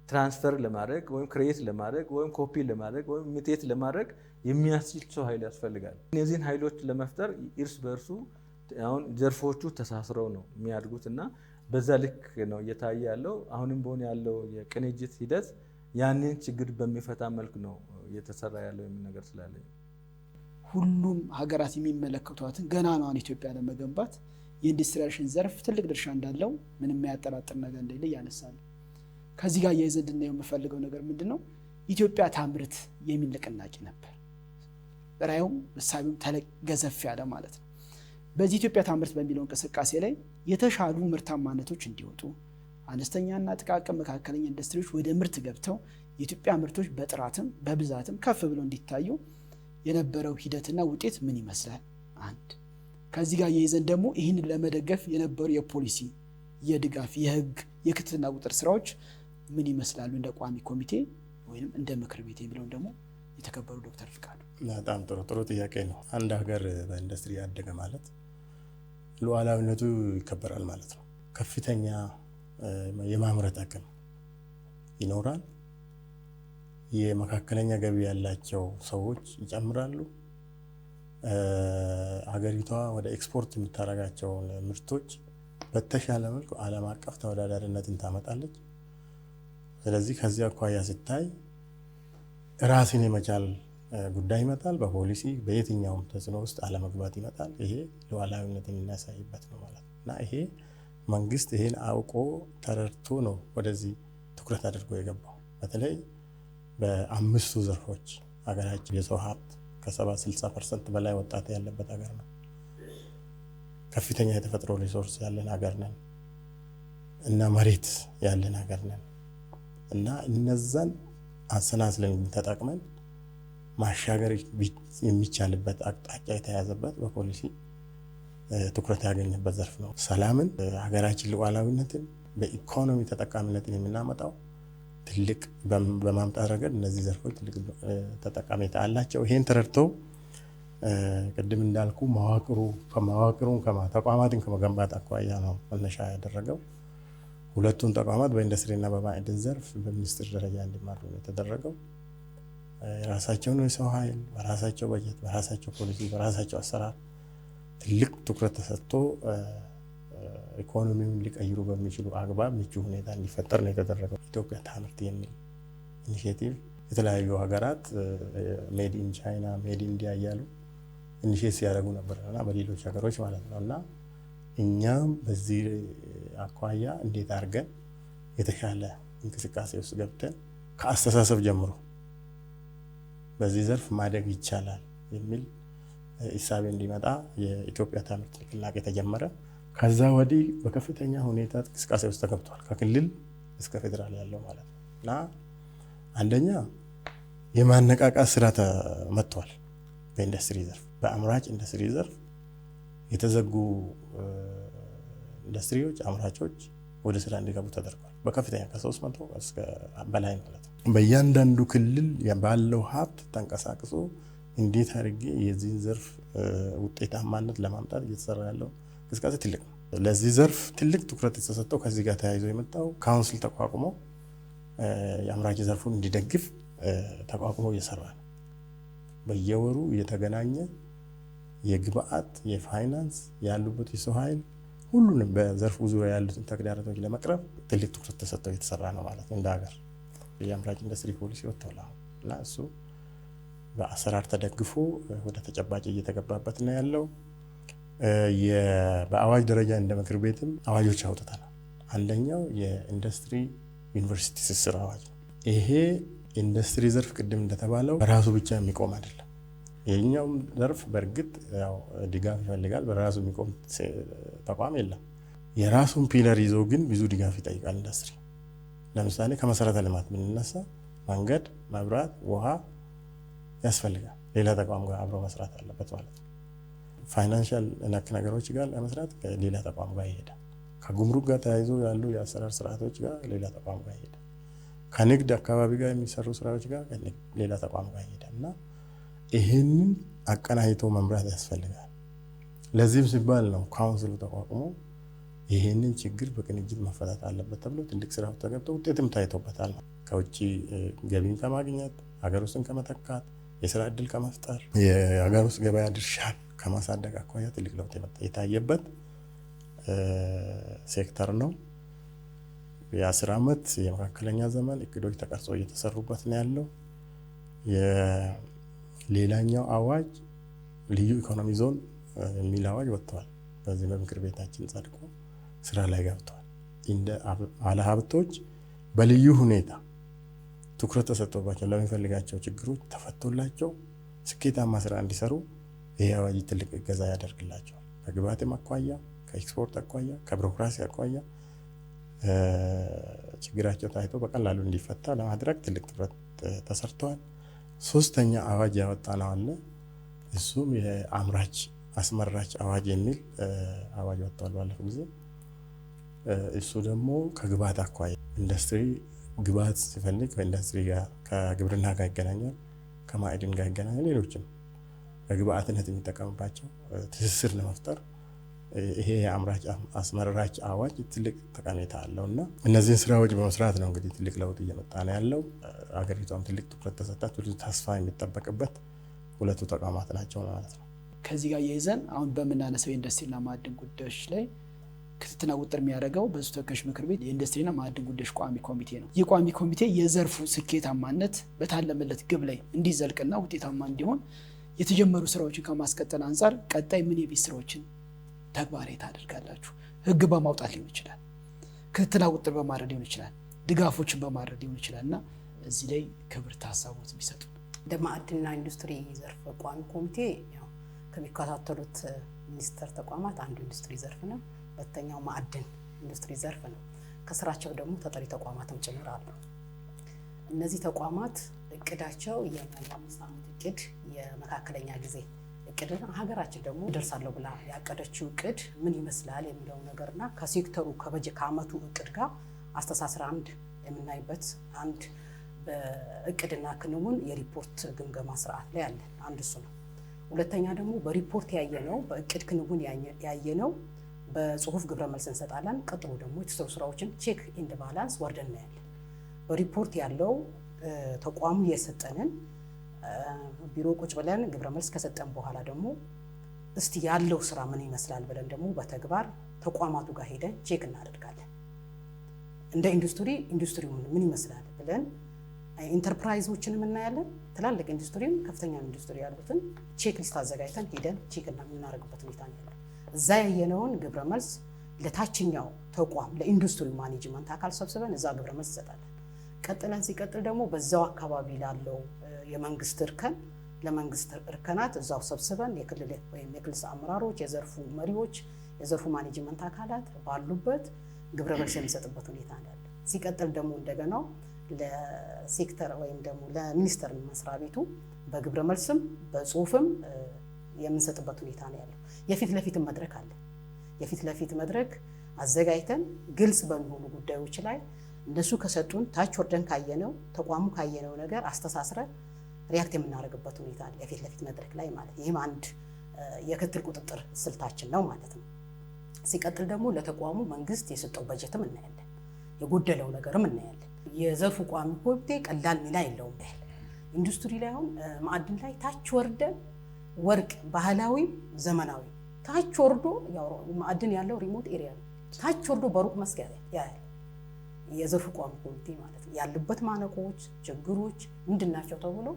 ትራንስፈር ለማድረግ ወይም ክሬት ለማድረግ ወይም ኮፒ ለማድረግ ወይም ኢሚቴት ለማድረግ የሚያስችል ሰው ኃይል ያስፈልጋል። እነዚህን ኃይሎች ለመፍጠር እርስ በእርሱ አሁን ዘርፎቹ ተሳስረው ነው የሚያድጉት እና በዛ ልክ ነው እየታየ ያለው። አሁንም በሆነ ያለው የቅንጅት ሂደት ያንን ችግር በሚፈታ መልክ ነው እየተሰራ ያለው የሚል ነገር ስላለኝ ሁሉም ሀገራት የሚመለከቷትን ገናናዋን ኢትዮጵያ ለመገንባት የኢንዱስትሪያላይዜሽን ዘርፍ ትልቅ ድርሻ እንዳለው ምንም የሚያጠራጥር ነገር እንደሌለ ያነሳል። ከዚህ ጋር የይዘን እንድናየው የምፈልገው ነገር ምንድነው? ኢትዮጵያ ታምርት የሚል ንቅናቄ ነበር። ራዕዩም እሳቤውም ገዘፍ ያለ ማለት ነው። በዚህ ኢትዮጵያ ታምርት በሚለው እንቅስቃሴ ላይ የተሻሉ ምርታማነቶች እንዲወጡ አነስተኛና ጥቃቅን መካከለኛ ኢንዱስትሪዎች ወደ ምርት ገብተው የኢትዮጵያ ምርቶች በጥራትም በብዛትም ከፍ ብለው እንዲታዩ የነበረው ሂደትና ውጤት ምን ይመስላል? አንድ ከዚህ ጋር የይዘን ደግሞ ይህንን ለመደገፍ የነበሩ የፖሊሲ የድጋፍ የህግ የክትትልና ቁጥጥር ስራዎች ምን ይመስላሉ እንደ ቋሚ ኮሚቴ ወይም እንደ ምክር ቤት የሚለውን ደግሞ የተከበሩ ዶክተር ፍቃዱ። በጣም ጥሩ ጥያቄ ነው። አንድ ሀገር በኢንዱስትሪ ያደገ ማለት ሉዓላዊነቱ ይከበራል ማለት ነው። ከፍተኛ የማምረት አቅም ይኖራል። የመካከለኛ ገቢ ያላቸው ሰዎች ይጨምራሉ። ሀገሪቷ ወደ ኤክስፖርት የምታደርጋቸውን ምርቶች በተሻለ መልኩ ዓለም አቀፍ ተወዳዳሪነትን ታመጣለች። ስለዚህ ከዚህ አኳያ ሲታይ ራስን የመቻል ጉዳይ ይመጣል። በፖሊሲ በየትኛውም ተጽዕኖ ውስጥ አለመግባት ይመጣል። ይሄ ሉዓላዊነትን የሚያሳይበት ነው ማለት ነው እና ይሄ መንግስት ይሄን አውቆ ተረድቶ ነው ወደዚህ ትኩረት አድርጎ የገባው። በተለይ በአምስቱ ዘርፎች ሀገራችን የሰው ሀብት ከ70-60% በላይ ወጣት ያለበት ሀገር ነው። ከፍተኛ የተፈጥሮ ሪሶርስ ያለን ሀገር ነን እና መሬት ያለን ሀገር ነን እና እነዛን አሰናስለን ተጠቅመን ማሻገር የሚቻልበት አቅጣጫ የተያዘበት በፖሊሲ ትኩረት ያገኘበት ዘርፍ ነው። ሰላምን፣ ሀገራችን ሉዓላዊነትን፣ በኢኮኖሚ ተጠቃሚነትን የምናመጣው ትልቅ በማምጣት ረገድ እነዚህ ዘርፎች ትልቅ ተጠቃሚታ አላቸው። ይሄን ተረድተው ቅድም እንዳልኩ ተቋማትን ከመገንባት አኳያ ነው መነሻ ያደረገው። ሁለቱን ተቋማት በኢንዱስትሪና በማዕድን ዘርፍ በሚኒስትር ደረጃ እንዲመሩ ነው የተደረገው። የራሳቸውን የሰው ኃይል በራሳቸው በጀት፣ በራሳቸው ፖሊሲ፣ በራሳቸው አሰራር ትልቅ ትኩረት ተሰጥቶ ኢኮኖሚውን ሊቀይሩ በሚችሉ አግባብ ምቹ ሁኔታ እንዲፈጠር ነው የተደረገው። ኢትዮጵያ ታምርት የሚል ኢኒሼቲቭ የተለያዩ ሀገራት ሜድ ኢን ቻይና ሜድ ኢንዲያ እያሉ ኢኒሼት ሲያደርጉ ነበርና በሌሎች ሀገሮች ማለት ነው እና እኛም በዚህ አኳያ እንዴት አድርገን የተሻለ እንቅስቃሴ ውስጥ ገብተን ከአስተሳሰብ ጀምሮ በዚህ ዘርፍ ማደግ ይቻላል የሚል ኢሳቤ እንዲመጣ የኢትዮጵያ ታምርት ንቅናቄ ተጀመረ። ከዛ ወዲህ በከፍተኛ ሁኔታ እንቅስቃሴ ውስጥ ተገብቷል። ከክልል እስከ ፌዴራል ያለው ማለት ነው እና አንደኛ የማነቃቃት ስራ ተመቷል። በኢንዱስትሪ ዘርፍ በአምራች ኢንዱስትሪ ዘርፍ የተዘጉ ኢንዱስትሪዎች አምራቾች ወደ ስራ እንዲገቡ ተደርጓል። በከፍተኛ ከ300 እስከ በላይ ማለት ነው። በእያንዳንዱ ክልል ባለው ሀብት ተንቀሳቅሶ እንዴት አድርጌ የዚህን ዘርፍ ውጤታማነት ለማምጣት እየተሰራ ያለው እንቅስቃሴ ትልቅ ነው። ለዚህ ዘርፍ ትልቅ ትኩረት የተሰጠው ከዚህ ጋር ተያይዞ የመጣው ካውንስል ተቋቁሞ የአምራች ዘርፉን እንዲደግፍ ተቋቁሞ እየሰራ ነው። በየወሩ እየተገናኘ የግብአት የፋይናንስ ያሉበት የሰው ኃይል ሁሉንም በዘርፉ ዙሪያ ያሉትን ተግዳሮቶች ለመቅረብ ትልቅ ትኩረት ተሰጥቶ እየተሰራ ነው ማለት ነው። እንደ ሀገር የአምራች ኢንዱስትሪ ፖሊሲ ወጥቷል እና እሱ በአሰራር ተደግፎ ወደ ተጨባጭ እየተገባበት ነው ያለው። በአዋጅ ደረጃ እንደ ምክር ቤትም አዋጆች አውጥተናል። አንደኛው የኢንዱስትሪ ዩኒቨርሲቲ ትስስር አዋጅ ነው። ይሄ ኢንዱስትሪ ዘርፍ ቅድም እንደተባለው በራሱ ብቻ የሚቆም አይደለም። የኛውም ዘርፍ በእርግጥ ያው ድጋፍ ይፈልጋል። በራሱ የሚቆም ተቋም የለም። የራሱን ፒለር ይዞ ግን ብዙ ድጋፍ ይጠይቃል ኢንዱስትሪ። ለምሳሌ ከመሰረተ ልማት ብንነሳ መንገድ፣ መብራት፣ ውሃ ያስፈልጋል። ሌላ ተቋም ጋር አብሮ መስራት አለበት ማለት ነው። ፋይናንሻል ነክ ነገሮች ጋር ለመስራት ሌላ ተቋም ጋር ይሄዳል። ከጉምሩክ ጋር ተያይዞ ያሉ የአሰራር ስርዓቶች ጋር ሌላ ተቋም ጋር ይሄዳል። ከንግድ አካባቢ ጋር የሚሰሩ ስራዎች ጋር ሌላ ተቋም ጋር ይሄዳል እና ይህንን አቀናጅቶ መምራት ያስፈልጋል። ለዚህም ሲባል ነው ካውንስሉ ተቋቁሞ ይህንን ችግር በቅንጅት መፈታት አለበት ተብሎ ትልቅ ስራ ተገብቶ ውጤትም ታይቶበታል። ከውጭ ገቢን ከማግኘት ሀገር ውስጥን ከመተካት የስራ እድል ከመፍጠር የሀገር ውስጥ ገበያ ድርሻን ከማሳደግ አኳያ ትልቅ ለውጥ የታየበት ሴክተር ነው። የ10 ዓመት የመካከለኛ ዘመን እቅዶች ተቀርጾ እየተሰሩበት ነው ያለው። ሌላኛው አዋጅ ልዩ ኢኮኖሚ ዞን የሚል አዋጅ ወጥቷል። በዚህ በምክር ቤታችን ጸድቆ ስራ ላይ ገብቷል። እንደ ባለሀብቶች በልዩ ሁኔታ ትኩረት ተሰጥቶባቸው ለሚፈልጋቸው ችግሮች ተፈቶላቸው ስኬታማ ስራ እንዲሰሩ ይህ አዋጅ ትልቅ እገዛ ያደርግላቸዋል። ከግብአትም አኳያ፣ ከኤክስፖርት አኳያ፣ ከቢሮክራሲ አኳያ ችግራቸው ታይቶ በቀላሉ እንዲፈታ ለማድረግ ትልቅ ጥረት ተሰርተዋል። ሶስተኛ አዋጅ ያወጣነው አለ። እሱም የአምራች አስመራች አዋጅ የሚል አዋጅ ወጥቷል ባለፈው ጊዜ። እሱ ደግሞ ከግብዓት አኳያ ኢንዱስትሪ ግብዓት ሲፈልግ ከኢንዱስትሪ ጋር ከግብርና ጋር ይገናኛል፣ ከማዕድን ጋር ይገናኛል። ሌሎችም በግብዓትነት የሚጠቀምባቸው ትስስር ለመፍጠር ይሄ የአምራች አስመራች አዋጅ ትልቅ ጠቀሜታ አለው እና እነዚህን ስራዎች በመስራት ነው እንግዲህ ትልቅ ለውጥ እየመጣ ነው ያለው። ሀገሪቷም ትልቅ ትኩረት ተሰጣት ብዙ ተስፋ የሚጠበቅበት ሁለቱ ተቋማት ናቸው ማለት ነው። ከዚህ ጋር የይዘን አሁን በምናነሳው የኢንዱስትሪና ማዕድን ጉዳዮች ላይ ክትትልና ቁጥጥር የሚያደርገው በሕዝብ ተወካዮች ምክር ቤት የኢንዱስትሪና ማዕድን ጉዳዮች ቋሚ ኮሚቴ ነው። ይህ ቋሚ ኮሚቴ የዘርፉ ስኬታማነት በታለመለት ግብ ላይ እንዲዘልቅና ውጤታማ እንዲሆን የተጀመሩ ስራዎችን ከማስቀጠል አንጻር ቀጣይ ምን የቤት ስራዎችን ተግባራዊ ታደርጋላችሁ? ህግ በማውጣት ሊሆን ይችላል፣ ክትትልና ቁጥጥር በማድረግ ሊሆን ይችላል፣ ድጋፎችን በማድረግ ሊሆን ይችላል እና እዚህ ላይ ክብርት ሀሳቦት የሚሰጡ እንደ ማዕድንና ኢንዱስትሪ ዘርፍ ቋሚ ኮሚቴ ከሚከታተሉት ሚኒስቴር ተቋማት አንዱ ኢንዱስትሪ ዘርፍ ነው። ሁለተኛው ማዕድን ኢንዱስትሪ ዘርፍ ነው። ከስራቸው ደግሞ ተጠሪ ተቋማትም ጭምር አሉ። እነዚህ ተቋማት እቅዳቸው የ5 ዓመት እቅድ፣ የመካከለኛ ጊዜ እቅድ፣ ሀገራችን ደግሞ ደርሳለሁ ብላ ያቀደችው እቅድ ምን ይመስላል የሚለው ነገርና ከሴክተሩ ከአመቱ እቅድ ጋር አስተሳስረ አንድ የምናይበት አንድ በእቅድና ክንውን የሪፖርት ግምገማ ስርዓት ላይ አለ። አንድ እሱ ነው። ሁለተኛ ደግሞ በሪፖርት ያየነው በእቅድ ክንውን ያየነው በጽሁፍ ግብረ መልስ እንሰጣለን። ቀጥሎ ደግሞ የተሰሩ ስራዎችን ቼክ ኢንድ ባላንስ ወርደን እናያለን። በሪፖርት ያለው ተቋሙ የሰጠንን ቢሮ ቁጭ ብለን ግብረ መልስ ከሰጠን በኋላ ደግሞ እስቲ ያለው ስራ ምን ይመስላል ብለን ደግሞ በተግባር ተቋማቱ ጋር ሄደን ቼክ እናደርጋለን። እንደ ኢንዱስትሪው ምን ይመስላል ብለን ኢንተርፕራይዞችንም እናያለን። ትላልቅ ኢንዱስትሪም ከፍተኛ ኢንዱስትሪ ያሉትን ቼክ ሊስት አዘጋጅተን ሄደን ቼክ እናደርግበት ሁኔታ ነው ያለው። እዛ ያየነውን ግብረ መልስ ለታችኛው ተቋም ለኢንዱስትሪ ማኔጅመንት አካል ሰብስበን እዛ ግብረ መልስ እንሰጣለን። ቀጥለን ሲቀጥል ደግሞ በዛው አካባቢ ላለው የመንግስት እርከን ለመንግስት እርከናት እዛው ሰብስበን የክልል ወይም የክልል አመራሮች፣ የዘርፉ መሪዎች፣ የዘርፉ ማኔጅመንት አካላት ባሉበት ግብረ መልስ የሚሰጥበት ሁኔታ አለ። ሲቀጥል ደግሞ እንደገና ለሴክተር ወይም ደግሞ ለሚኒስቴር መስሪያ ቤቱ በግብረ መልስም በጽሁፍም የምንሰጥበት ሁኔታ ነው ያለው። የፊት ለፊት መድረክ አለ። የፊት ለፊት መድረክ አዘጋጅተን ግልጽ በሚሆኑ ጉዳዮች ላይ እነሱ ከሰጡን ታች ወርደን ካየነው ተቋሙ ካየነው ነገር አስተሳስረን ሪያክት የምናደርግበት ሁኔታ አለ የፊት ለፊት መድረክ ላይ ማለት። ይህም አንድ የክትትል ቁጥጥር ስልታችን ነው ማለት ነው። ሲቀጥል ደግሞ ለተቋሙ መንግስት የሰጠው በጀትም እናያለን፣ የጎደለው ነገርም እናያለን። የዘርፉ ቋሚ ኮሚቴ ቀላል ሚና የለውም። ኢንዱስትሪ ላይ አሁን ማዕድን ላይ ታች ወርደን ወርቅ ባህላዊ ዘመናዊ ታች ወርዶ ያው ማዕድን ያለው ሪሞት ኤሪያ ነው። ታች ወርዶ በሩቅ መስክ ያያል የዘርፉ ቋሚ ኮሚቴ ማለት ነው። ያሉበት ማነቆች ችግሮች ምንድናቸው ተብሎ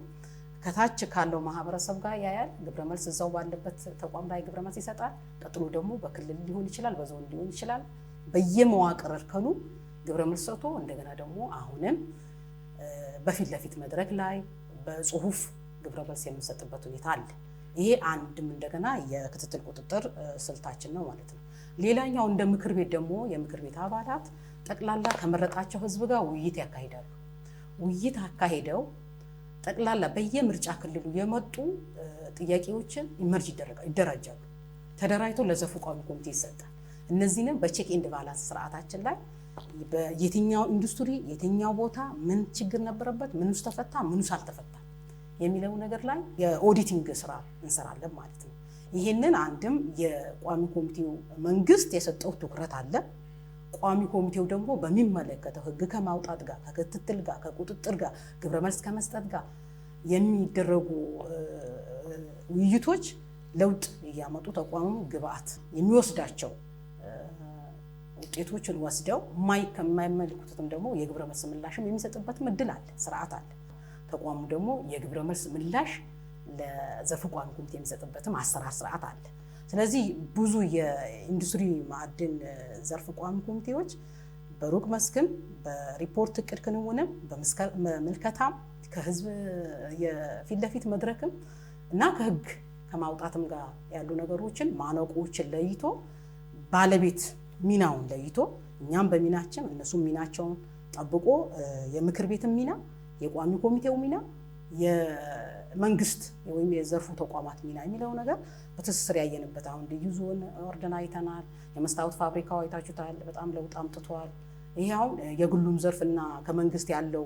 ከታች ካለው ማህበረሰብ ጋር ያያል። ግብረ መልስ እዛው ባለበት ተቋም ላይ ግብረ መልስ ይሰጣል። ቀጥሎ ደግሞ በክልል ሊሆን ይችላል፣ በዞን ሊሆን ይችላል፣ በየመዋቅር እርከኑ ግብረ መልስ ሰጥቶ እንደገና ደግሞ አሁንም በፊት ለፊት መድረክ ላይ በጽሁፍ ግብረ መልስ የምንሰጥበት ሁኔታ አለ። ይሄ አንድም እንደገና የክትትል ቁጥጥር ስልታችን ነው ማለት ነው። ሌላኛው እንደ ምክር ቤት ደግሞ የምክር ቤት አባላት ጠቅላላ ከመረጣቸው ህዝብ ጋር ውይይት ያካሂዳሉ። ውይይት አካሂደው ጠቅላላ በየምርጫ ክልሉ የመጡ ጥያቄዎችን ኢመርጅ ይደራጃሉ። ተደራጅተው ለዘርፉ ቋሚ ኮሚቴ ይሰጣል። እነዚህንም በቼክ ኤንድ ባላንስ ስርዓታችን ላይ የትኛው ኢንዱስትሪ የትኛው ቦታ ምን ችግር ነበረበት፣ ምንስ ተፈታ፣ ምንስ አልተፈታ የሚለው ነገር ላይ የኦዲቲንግ ስራ እንሰራለን ማለት ነው። ይሄንን አንድም የቋሚ ኮሚቴው መንግስት የሰጠው ትኩረት አለ። ቋሚ ኮሚቴው ደግሞ በሚመለከተው ህግ ከማውጣት ጋር ከክትትል ጋር ከቁጥጥር ጋር ግብረ መልስ ከመስጠት ጋር የሚደረጉ ውይይቶች ለውጥ እያመጡ ተቋሙ ግብአት የሚወስዳቸው ውጤቶችን ወስደው የማይመለከቱትም ደግሞ የግብረ መልስ ምላሽም የሚሰጥበትም እድል አለ፣ ስርዓት አለ። ተቋሙ ደግሞ የግብረ መልስ ምላሽ ለዘርፉ ቋሚ ኮሚቴ የሚሰጥበትም አሰራር ስርዓት አለ። ስለዚህ ብዙ የኢንዱስትሪ ማዕድን ዘርፍ ቋሚ ኮሚቴዎች በሩቅ መስክም በሪፖርት እቅድ ክንውንም በምልከታም ከህዝብ የፊት ለፊት መድረክም እና ከህግ ከማውጣትም ጋር ያሉ ነገሮችን ማነቆችን ለይቶ ባለቤት ሚናውን ለይቶ እኛም በሚናችን እነሱም ሚናቸውን ጠብቆ የምክር ቤትም ሚና የቋሚ ኮሚቴው ሚና የመንግስት ወይም የዘርፉ ተቋማት ሚና የሚለው ነገር በትስስር ያየንበት አሁን ልዩ ዞን ወርደን አይተናል። የመስታወት ፋብሪካው አይታችሁታል፣ በጣም ለውጥ አምጥቷል። ይሄ አሁን የግሉም ዘርፍና ከመንግስት ያለው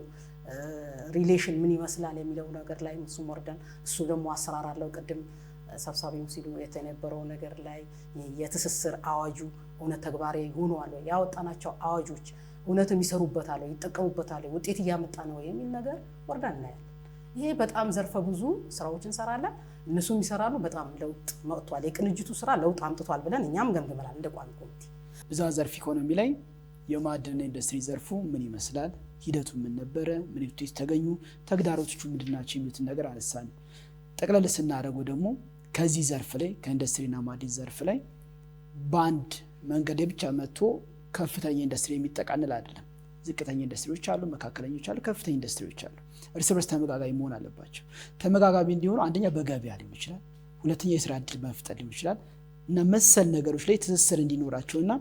ሪሌሽን ምን ይመስላል የሚለው ነገር ላይ እሱም ወርደን እሱ ደግሞ አሰራር አለው። ቅድም ሰብሳቢው ሲሉ የተነበረው ነገር ላይ የትስስር አዋጁ እውነት ተግባራዊ ሆኗል ወይ፣ ያወጣናቸው አዋጆች እውነትም ይሰሩበታል ወይ፣ ይጠቀሙበታል፣ ውጤት እያመጣ ነው የሚል ነገር ወርደን እናያለን። ይሄ በጣም ዘርፈ ብዙ ስራዎችን እንሰራለን፣ እነሱም ይሰራሉ። በጣም ለውጥ መጥቷል፣ የቅንጅቱ ስራ ለውጥ አምጥቷል ብለን እኛም ገምግመናል እንደ ቋሚ ኮሚቴ። ብዝሃ ዘርፍ ኢኮኖሚ ላይ የማዕድንና ኢንዱስትሪ ዘርፉ ምን ይመስላል፣ ሂደቱ ምን ነበረ፣ ምን ውጤት ተገኙ፣ ተግዳሮቶቹ ምንድናቸው የሚሉትን ነገር አነሳን። ጠቅለል ስናደርገው ደግሞ ከዚህ ዘርፍ ላይ ከኢንዱስትሪና ማዕድን ዘርፍ ላይ በአንድ መንገድ ብቻ መጥቶ ከፍተኛ ኢንዱስትሪ የሚጠቃልል አይደለም። ዝቅተኛ ኢንዱስትሪዎች አሉ፣ መካከለኞች አሉ፣ ከፍተኛ ኢንዱስትሪዎች አሉ። እርስ በርስ ተመጋጋቢ መሆን አለባቸው። ተመጋጋቢ እንዲሆኑ አንደኛ በገበያ ሊሆን ይችላል፣ ሁለተኛ የስራ እድል መፍጠር ሊሆን ይችላል እና መሰል ነገሮች ላይ ትስስር እንዲኖራቸውና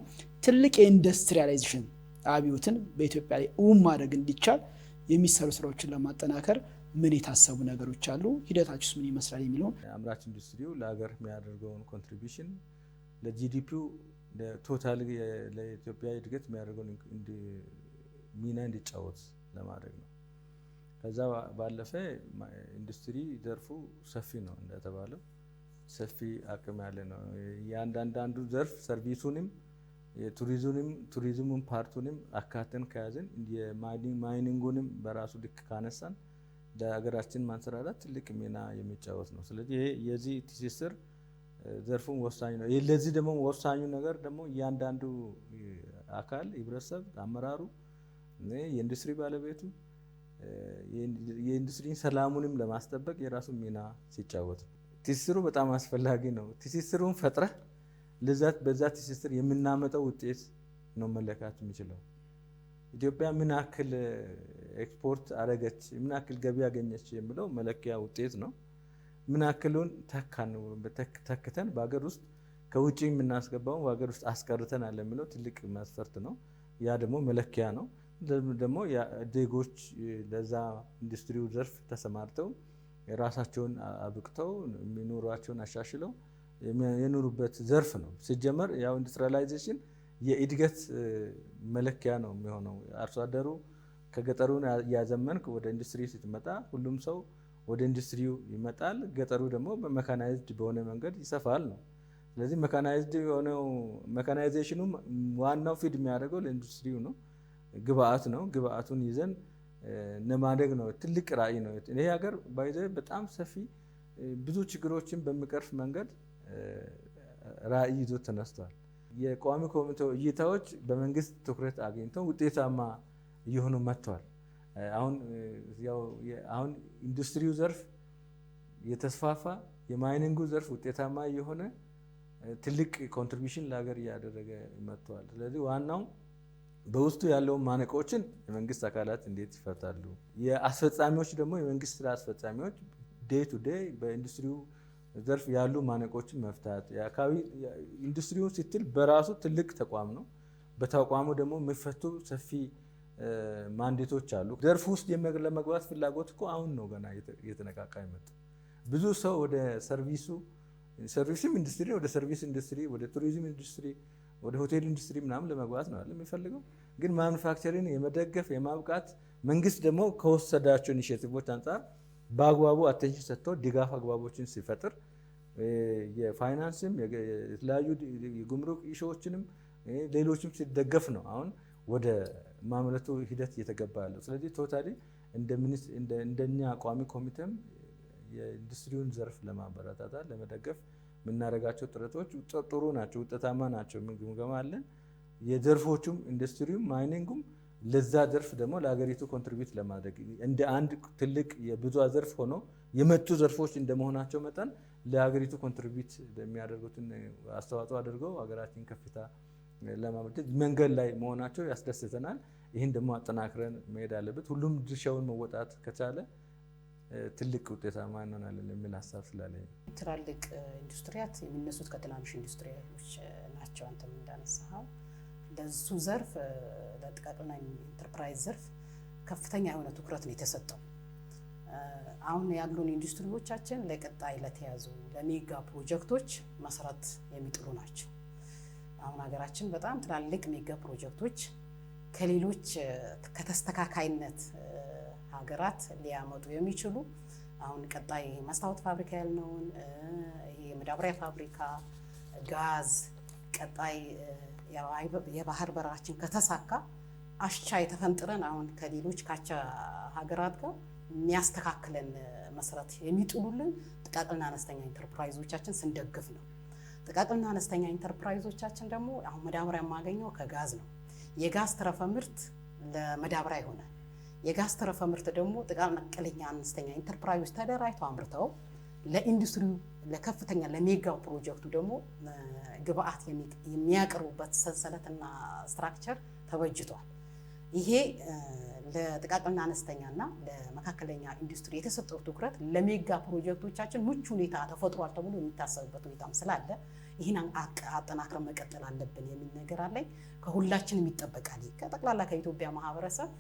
ትልቅ የኢንዱስትሪያላይዜሽን አብዮትን በኢትዮጵያ ላይ እውን ማድረግ እንዲቻል የሚሰሩ ስራዎችን ለማጠናከር ምን የታሰቡ ነገሮች አሉ፣ ሂደታችሁስ ምን ይመስላል የሚለውን አምራች ኢንዱስትሪው ለሀገር የሚያደርገውን ኮንትሪቢሽን ለጂዲፒው ቶታል ለኢትዮጵያ እድገት የሚያደርገውን ሚና እንዲጫወት ለማድረግ ነው። ከዛ ባለፈ ኢንዱስትሪ ዘርፉ ሰፊ ነው፣ እንደተባለው ሰፊ አቅም ያለ ነው። የአንዳንዱ ዘርፍ ሰርቪሱንም የቱሪዝሙን ፓርቱንም አካተን ከያዘን የማይኒንጉንም በራሱ ልክ ካነሳን ለሀገራችን ማንሰራራት ትልቅ ሚና የሚጫወት ነው። ስለዚህ ይሄ የዚህ ትስስር ዘርፉም ወሳኝ ነው። ለዚህ ደግሞ ወሳኙ ነገር ደግሞ እያንዳንዱ አካል ህብረተሰብ፣ አመራሩ፣ የኢንዱስትሪ ባለቤቱ የኢንዱስትሪን ሰላሙንም ለማስጠበቅ የራሱ ሚና ሲጫወት ትስስሩ በጣም አስፈላጊ ነው። ትስስሩን ፈጥረህ በዛ ትስስር የምናመጣው ውጤት ነው መለካት የሚችለው። ኢትዮጵያ ምን ያክል ኤክስፖርት አረገች፣ ምን ያክል ገቢ ያገኘች የሚለው መለኪያ ውጤት ነው። ምን ያክሉን ተክተን በሀገር ውስጥ ከውጭ የምናስገባው በሀገር ውስጥ አስቀርተናል የሚለው ትልቅ መስፈርት ነው። ያ ደግሞ መለኪያ ነው። ደግሞ ዜጎች ለዛ ኢንዱስትሪው ዘርፍ ተሰማርተው ራሳቸውን አብቅተው የሚኖሯቸውን አሻሽለው የኖሩበት ዘርፍ ነው። ሲጀመር ያው ኢንዱስትሪያላይዜሽን የእድገት መለኪያ ነው የሚሆነው። አርሶ አደሩ ከገጠሩን ያዘመንክ ወደ ኢንዱስትሪ ስትመጣ ሁሉም ሰው ወደ ኢንዱስትሪው ይመጣል። ገጠሩ ደግሞ በሜካናይዝድ በሆነ መንገድ ይሰፋል ነው። ስለዚህ ሜካናይዝድ የሆነው ሜካናይዜሽኑ ዋናው ፊድ የሚያደርገው ለኢንዱስትሪው ነው፣ ግብአት ነው። ግብአቱን ይዘን ለማደግ ነው። ትልቅ ራዕይ ነው። ይሄ ሀገር ባይዘ በጣም ሰፊ ብዙ ችግሮችን በሚቀርፍ መንገድ ራዕይ ይዞ ተነስቷል። የቋሚ ኮሚቴው እይታዎች በመንግስት ትኩረት አግኝተው ውጤታማ እየሆኑ መጥተዋል። አሁን ኢንዱስትሪው ዘርፍ የተስፋፋ፣ የማይኒንጉ ዘርፍ ውጤታማ የሆነ ትልቅ ኮንትሪቢሽን ለሀገር እያደረገ መጥተዋል። ስለዚህ ዋናው በውስጡ ያለውን ማነቆችን የመንግስት አካላት እንዴት ይፈታሉ፣ የአስፈጻሚዎች ደግሞ የመንግስት ስራ አስፈጻሚዎች ዴይ ቱ ዴይ በኢንዱስትሪው ዘርፍ ያሉ ማነቆችን መፍታት። የአካባቢ ኢንዱስትሪውን ስትል በራሱ ትልቅ ተቋም ነው። በተቋሙ ደግሞ የሚፈቱ ሰፊ ማንዴቶች አሉ። ዘርፍ ውስጥ ለመግባት ፍላጎት እኮ አሁን ነው ገና እየተነቃቃ ይመጣ። ብዙ ሰው ወደ ሰርቪስም ኢንዱስትሪ፣ ወደ ሰርቪስ ኢንዱስትሪ፣ ወደ ቱሪዝም ኢንዱስትሪ፣ ወደ ሆቴል ኢንዱስትሪ ምናምን ለመግባት ነው የሚፈልገው። ግን ማኑፋክቸሪንግ የመደገፍ የማብቃት መንግስት ደግሞ ከወሰዳቸው ኢኒሼቲቮች አንጻር በአግባቡ አቴንሽን ሰጥቶ ድጋፍ አግባቦችን ሲፈጥር የፋይናንስም የተለያዩ የጉምሩክ ኢሹዎችንም ሌሎችም ሲደገፍ ነው አሁን ወደ ማምረቱ ሂደት እየተገባ ያለው። ስለዚህ ቶታሊ እንደኛ ቋሚ ኮሚቴም የኢንዱስትሪውን ዘርፍ ለማበረታታት ለመደገፍ የምናደርጋቸው ጥረቶች ጥሩ ናቸው፣ ውጤታማ ናቸው። ግምገማ አለን። የዘርፎቹም ኢንዱስትሪውም ማይኒንጉም ለዛ ዘርፍ ደግሞ ለሀገሪቱ ኮንትሪቢዩት ለማድረግ እንደ አንድ ትልቅ የብዝሃ ዘርፍ ሆኖ የመጡ ዘርፎች እንደመሆናቸው መጠን ለሀገሪቱ ኮንትሪቢዩት የሚያደርጉትን አስተዋጽኦ አድርገው ሀገራችን ከፍታ ለማምጣት መንገድ ላይ መሆናቸው ያስደስተናል። ይህን ደግሞ አጠናክረን መሄድ አለበት። ሁሉም ድርሻውን መወጣት ከቻለ ትልቅ ውጤታማ እንሆናለን የሚል ሀሳብ ስላለኝ ትላልቅ ኢንዱስትሪያት የሚነሱት ከትናንሽ ኢንዱስትሪዎች ናቸው። አንተም እንዳነሳኸው ለሱ ዘርፍ ለጥቃቅንና ኢንተርፕራይዝ ዘርፍ ከፍተኛ የሆነ ትኩረት ነው የተሰጠው። አሁን ያሉን ኢንዱስትሪዎቻችን ለቀጣይ ለተያዙ ለሜጋ ፕሮጀክቶች መሰረት የሚጥሉ ናቸው። አሁን ሀገራችን በጣም ትላልቅ ሜጋ ፕሮጀክቶች ከሌሎች ከተስተካካይነት ሀገራት ሊያመጡ የሚችሉ አሁን ቀጣይ መስታወት ፋብሪካ ያልነውን ይሄ የመዳበሪያ ፋብሪካ፣ ጋዝ፣ ቀጣይ የባህር በራችን ከተሳካ አስቻይ ተፈንጥረን አሁን ከሌሎች ካቻ ሀገራት ጋር የሚያስተካክለን መሰረት የሚጥሉልን ጥቃቅንና አነስተኛ ኢንተርፕራይዞቻችን ስንደግፍ ነው። ጥቃቅንና አነስተኛ ኢንተርፕራይዞቻችን ደግሞ አሁን መዳበሪያ የማገኘው ከጋዝ ነው። የጋዝ ተረፈ ምርት ለመዳበሪያ ይሆናል። የጋዝ ተረፈ ምርት ደግሞ ጥቃቅንና አነስተኛ ኢንተርፕራይዞች ተደራጅተው አምርተው ለኢንዱስትሪው ለከፍተኛ ለሜጋው ፕሮጀክቱ ደግሞ ግብአት የሚያቀርቡበት ሰንሰለትና ስትራክቸር ተበጅቷል። ይሄ ለጥቃቅንና አነስተኛና ለመካከለኛ ኢንዱስትሪ የተሰጠው ትኩረት ለሜጋ ፕሮጀክቶቻችን ምቹ ሁኔታ ተፈጥሯል ተብሎ የሚታሰብበት ሁኔታም ስላለ ይህን አጠናክረን መቀጠል አለብን የሚል ነገር አለኝ። ከሁላችንም ይጠበቃል። ከጠቅላላ ከኢትዮጵያ ማህበረሰብ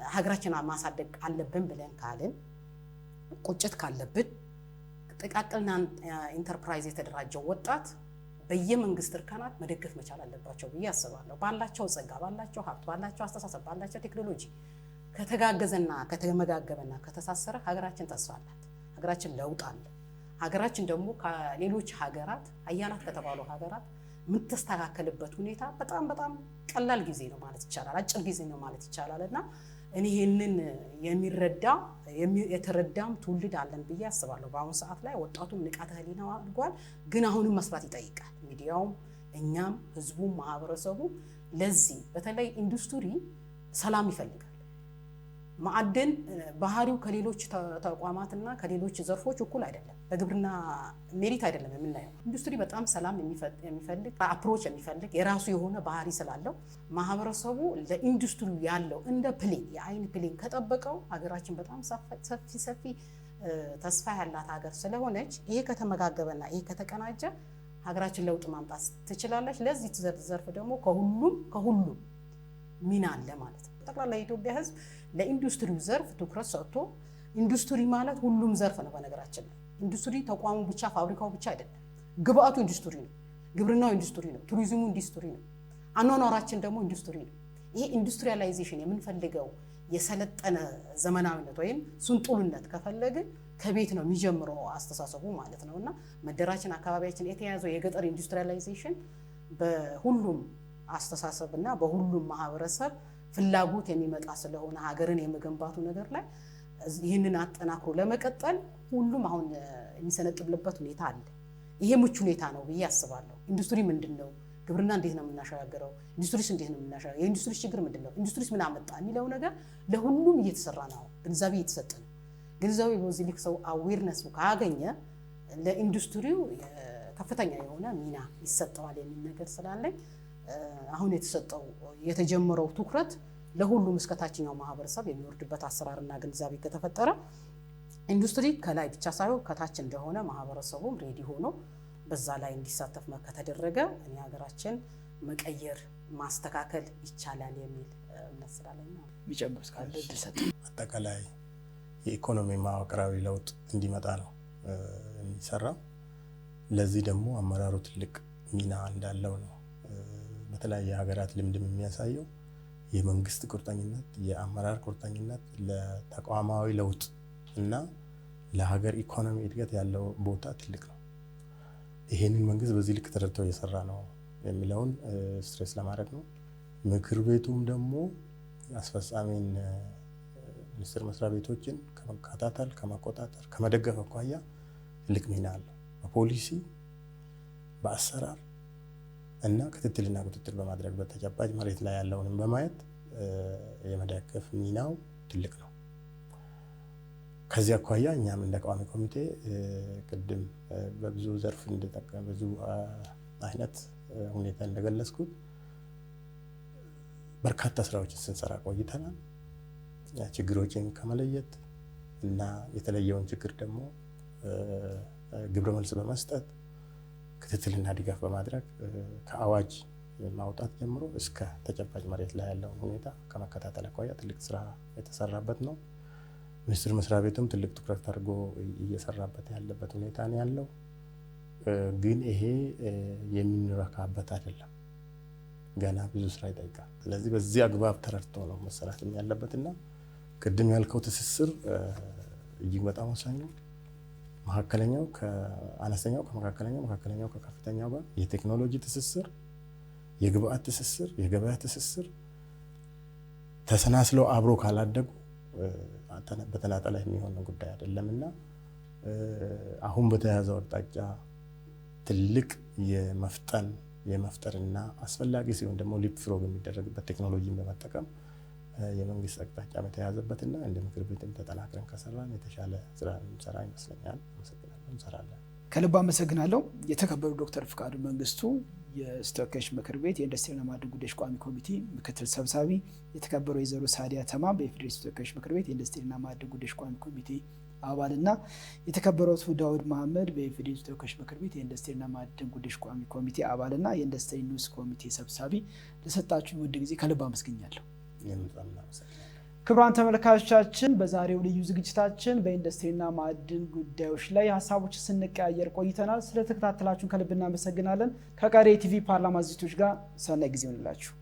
ሀገራችንን ማሳደግ አለብን ብለን ካልን ቁጭት ካለብን ጥቃቅንና ኢንተርፕራይዝ የተደራጀው ወጣት በየመንግስት እርከናት መደገፍ መቻል አለባቸው ብዬ አስባለሁ። ባላቸው ጸጋ፣ ባላቸው ሀብት፣ ባላቸው አስተሳሰብ፣ ባላቸው ቴክኖሎጂ ከተጋገዘና ከተመጋገበና ከተሳሰረ ሀገራችን ተስፋ አላት። ሀገራችን ለውጥ አለ። ሀገራችን ደግሞ ከሌሎች ሀገራት ሀያላት ከተባሉ ሀገራት የምትስተካከልበት ሁኔታ በጣም በጣም ቀላል ጊዜ ነው ማለት ይቻላል፣ አጭር ጊዜ ነው ማለት ይቻላል። እና እኔ ይህንን የተረዳም ትውልድ አለን ብዬ አስባለሁ። በአሁኑ ሰዓት ላይ ወጣቱም ንቃተ ህሊና አድጓል፣ ግን አሁንም መስራት ይጠይቃል። ሚዲያውም፣ እኛም፣ ህዝቡም፣ ማህበረሰቡ ለዚህ በተለይ ኢንዱስትሪ ሰላም ይፈልጋል። ማዕድን ባህሪው ከሌሎች ተቋማትና ከሌሎች ዘርፎች እኩል አይደለም። በግብርና ሜሪት አይደለም የምናየው። ኢንዱስትሪ በጣም ሰላም የሚፈልግ አፕሮች የሚፈልግ የራሱ የሆነ ባህሪ ስላለው ማህበረሰቡ ለኢንዱስትሪ ያለው እንደ ፕሌን የአይን ፕሌን ከጠበቀው ሀገራችን በጣም ሰፊ ተስፋ ያላት ሀገር ስለሆነች ይሄ ከተመጋገበና ይሄ ከተቀናጀ ሀገራችን ለውጥ ማምጣት ትችላለች። ለዚህ ዘርፍ ደግሞ ከሁሉም ሚና አለ ማለት ነው። ጠቅላላ የኢትዮጵያ ህዝብ ለኢንዱስትሪው ዘርፍ ትኩረት ሰጥቶ ኢንዱስትሪ ማለት ሁሉም ዘርፍ ነው። በነገራችን ላይ ኢንዱስትሪ ተቋሙ ብቻ ፋብሪካው ብቻ አይደለም። ግብአቱ ኢንዱስትሪ ነው። ግብርናው ኢንዱስትሪ ነው። ቱሪዝሙ ኢንዱስትሪ ነው። አኗኗራችን ደግሞ ኢንዱስትሪ ነው። ይሄ ኢንዱስትሪያላይዜሽን የምንፈልገው የሰለጠነ ዘመናዊነት ወይም ስንጡልነት ከፈለግን ከቤት ነው የሚጀምረው አስተሳሰቡ ማለት ነው። እና መደራችን አካባቢያችን የተያዘው የገጠር ኢንዱስትሪያላይዜሽን በሁሉም አስተሳሰብና በሁሉም ማህበረሰብ ፍላጎት የሚመጣ ስለሆነ ሀገርን የመገንባቱ ነገር ላይ ይህንን አጠናክሮ ለመቀጠል ሁሉም አሁን የሚሰነጥብልበት ሁኔታ አለ። ይሄ ምቹ ሁኔታ ነው ብዬ አስባለሁ። ኢንዱስትሪ ምንድነው? ግብርና እንዴት ነው የምናሻገረው? ኢንዱስትሪስ እንዴት ነው የምናሻገረው? የኢንዱስትሪ ችግር ምንድነው? ኢንዱስትሪስ ምን አመጣ የሚለው ነገር ለሁሉም እየተሰራ ነው። ግንዛቤ እየተሰጠ ነው። ግንዛቤ በዚህ ልክ ሰው አዌርነስ ካገኘ ለኢንዱስትሪው ከፍተኛ የሆነ ሚና ይሰጠዋል የሚል ነገር ስላለኝ አሁን የተጀመረው ትኩረት ለሁሉም እስከ ታችኛው ማህበረሰብ የሚወርድበት አሰራርና ግንዛቤ ከተፈጠረ ኢንዱስትሪ ከላይ ብቻ ሳይሆን ከታች እንደሆነ ማህበረሰቡም ሬዲ ሆኖ በዛ ላይ እንዲሳተፍ ከተደረገ እኔ ሀገራችን መቀየር ማስተካከል ይቻላል የሚል እምነት ስላለኝ ነው። ቢጨምርስ ካለ ተሰጠ አጠቃላይ የኢኮኖሚ ማዋቅራዊ ለውጥ እንዲመጣ ነው የሚሰራው። ለዚህ ደግሞ አመራሩ ትልቅ ሚና እንዳለው ነው በተለያየ ሀገራት ልምድም የሚያሳየው። የመንግስት ቁርጠኝነት፣ የአመራር ቁርጠኝነት ለተቋማዊ ለውጥ እና ለሀገር ኢኮኖሚ እድገት ያለው ቦታ ትልቅ ነው። ይሄንን መንግስት በዚህ ልክ ተረድቶ እየሰራ ነው የሚለውን ስትሬስ ለማድረግ ነው። ምክር ቤቱም ደግሞ አስፈጻሚን ሚኒስቴር መስሪያ ቤቶችን ከመከታተል፣ ከመቆጣጠር፣ ከመደገፍ አኳያ ትልቅ ሚና አለው። በፖሊሲ በአሰራር እና ክትትልና ቁጥጥር በማድረግ በተጨባጭ መሬት ላይ ያለውንም በማየት የመደገፍ ሚናው ትልቅ ነው። ከዚህ አኳያ እኛም እንደ ቋሚ ኮሚቴ ቅድም በብዙ ዘርፍ ብዙ አይነት ሁኔታ እንደገለጽኩት በርካታ ስራዎችን ስንሰራ ቆይተናል። ችግሮችን ከመለየት እና የተለየውን ችግር ደግሞ ግብረ መልስ በመስጠት ክትትልና ድጋፍ በማድረግ ከአዋጅ ማውጣት ጀምሮ እስከ ተጨባጭ መሬት ላይ ያለውን ሁኔታ ከመከታተል አኳያ ትልቅ ስራ የተሰራበት ነው። ሚኒስቴር መስሪያ ቤቱም ትልቅ ትኩረት አድርጎ እየሰራበት ያለበት ሁኔታ ነው ያለው። ግን ይሄ የምንረካበት አይደለም፣ ገና ብዙ ስራ ይጠይቃል። ስለዚህ በዚህ አግባብ ተረድቶ ነው መሰራት ያለበትና ቅድም ያልከው ትስስር እጅግ በጣም ወሳኝ ነው። መካከለኛው ከአነስተኛው ከመካከለኛው መካከለኛው ከከፍተኛው ጋር የቴክኖሎጂ ትስስር፣ የግብአት ትስስር፣ የገበያ ትስስር ተሰናስለው አብሮ ካላደጉ በተናጠል የሚሆን ጉዳይ አይደለምና አሁን በተያዘው አቅጣጫ ትልቅ የመፍጠርና አስፈላጊ ሲሆን ደግሞ ሊፕ ፍሮግ የሚደረግበት ቴክኖሎጂን በመጠቀም የመንግስት አቅጣጫ በተያዘበትና እንደ ምክር ቤትም ተጠናክረን ከሰራን የተሻለ ስራ እንሰራ ይመስለኛል። አመሰግናለሁ። እንሰራለን። ከልብ አመሰግናለሁ። የተከበሩ ዶክተር ፍቃዱ መንግስቱ የተወካዮች ምክር ቤት የኢንዱስትሪና ማዕድን ጉዳዮች ቋሚ ኮሚቴ ምክትል ሰብሳቢ፣ የተከበሩ ወይዘሮ ሳዲያ ተማም በኢፌዴሪ ተወካዮች ምክር ቤት የኢንዱስትሪና ማዕድን ጉዳዮች ቋሚ ኮሚቴ አባልና የተከበሩ አቶ ዳውድ መሐመድ በኢፌዴሪ ተወካዮች ምክር ቤት የኢንዱስትሪና ማዕድን ጉዳዮች ቋሚ ኮሚቴ አባልና የኢንዱስትሪ ንዑስ ኮሚቴ ሰብሳቢ ለሰጣችሁ ውድ ጊዜ ከልብ አመስግኛለሁ። ክቡራን ተመልካቾቻችን በዛሬው ልዩ ዝግጅታችን በኢንዱስትሪና ማዕድን ጉዳዮች ላይ ሀሳቦችን ስንቀያየር ቆይተናል። ስለተከታተላችሁን ከልብ እናመሰግናለን። ከቀሪ የቲቪ ፓርላማ ዝግጅቶች ጋር ሰናይ ጊዜ ይሁንላችሁ።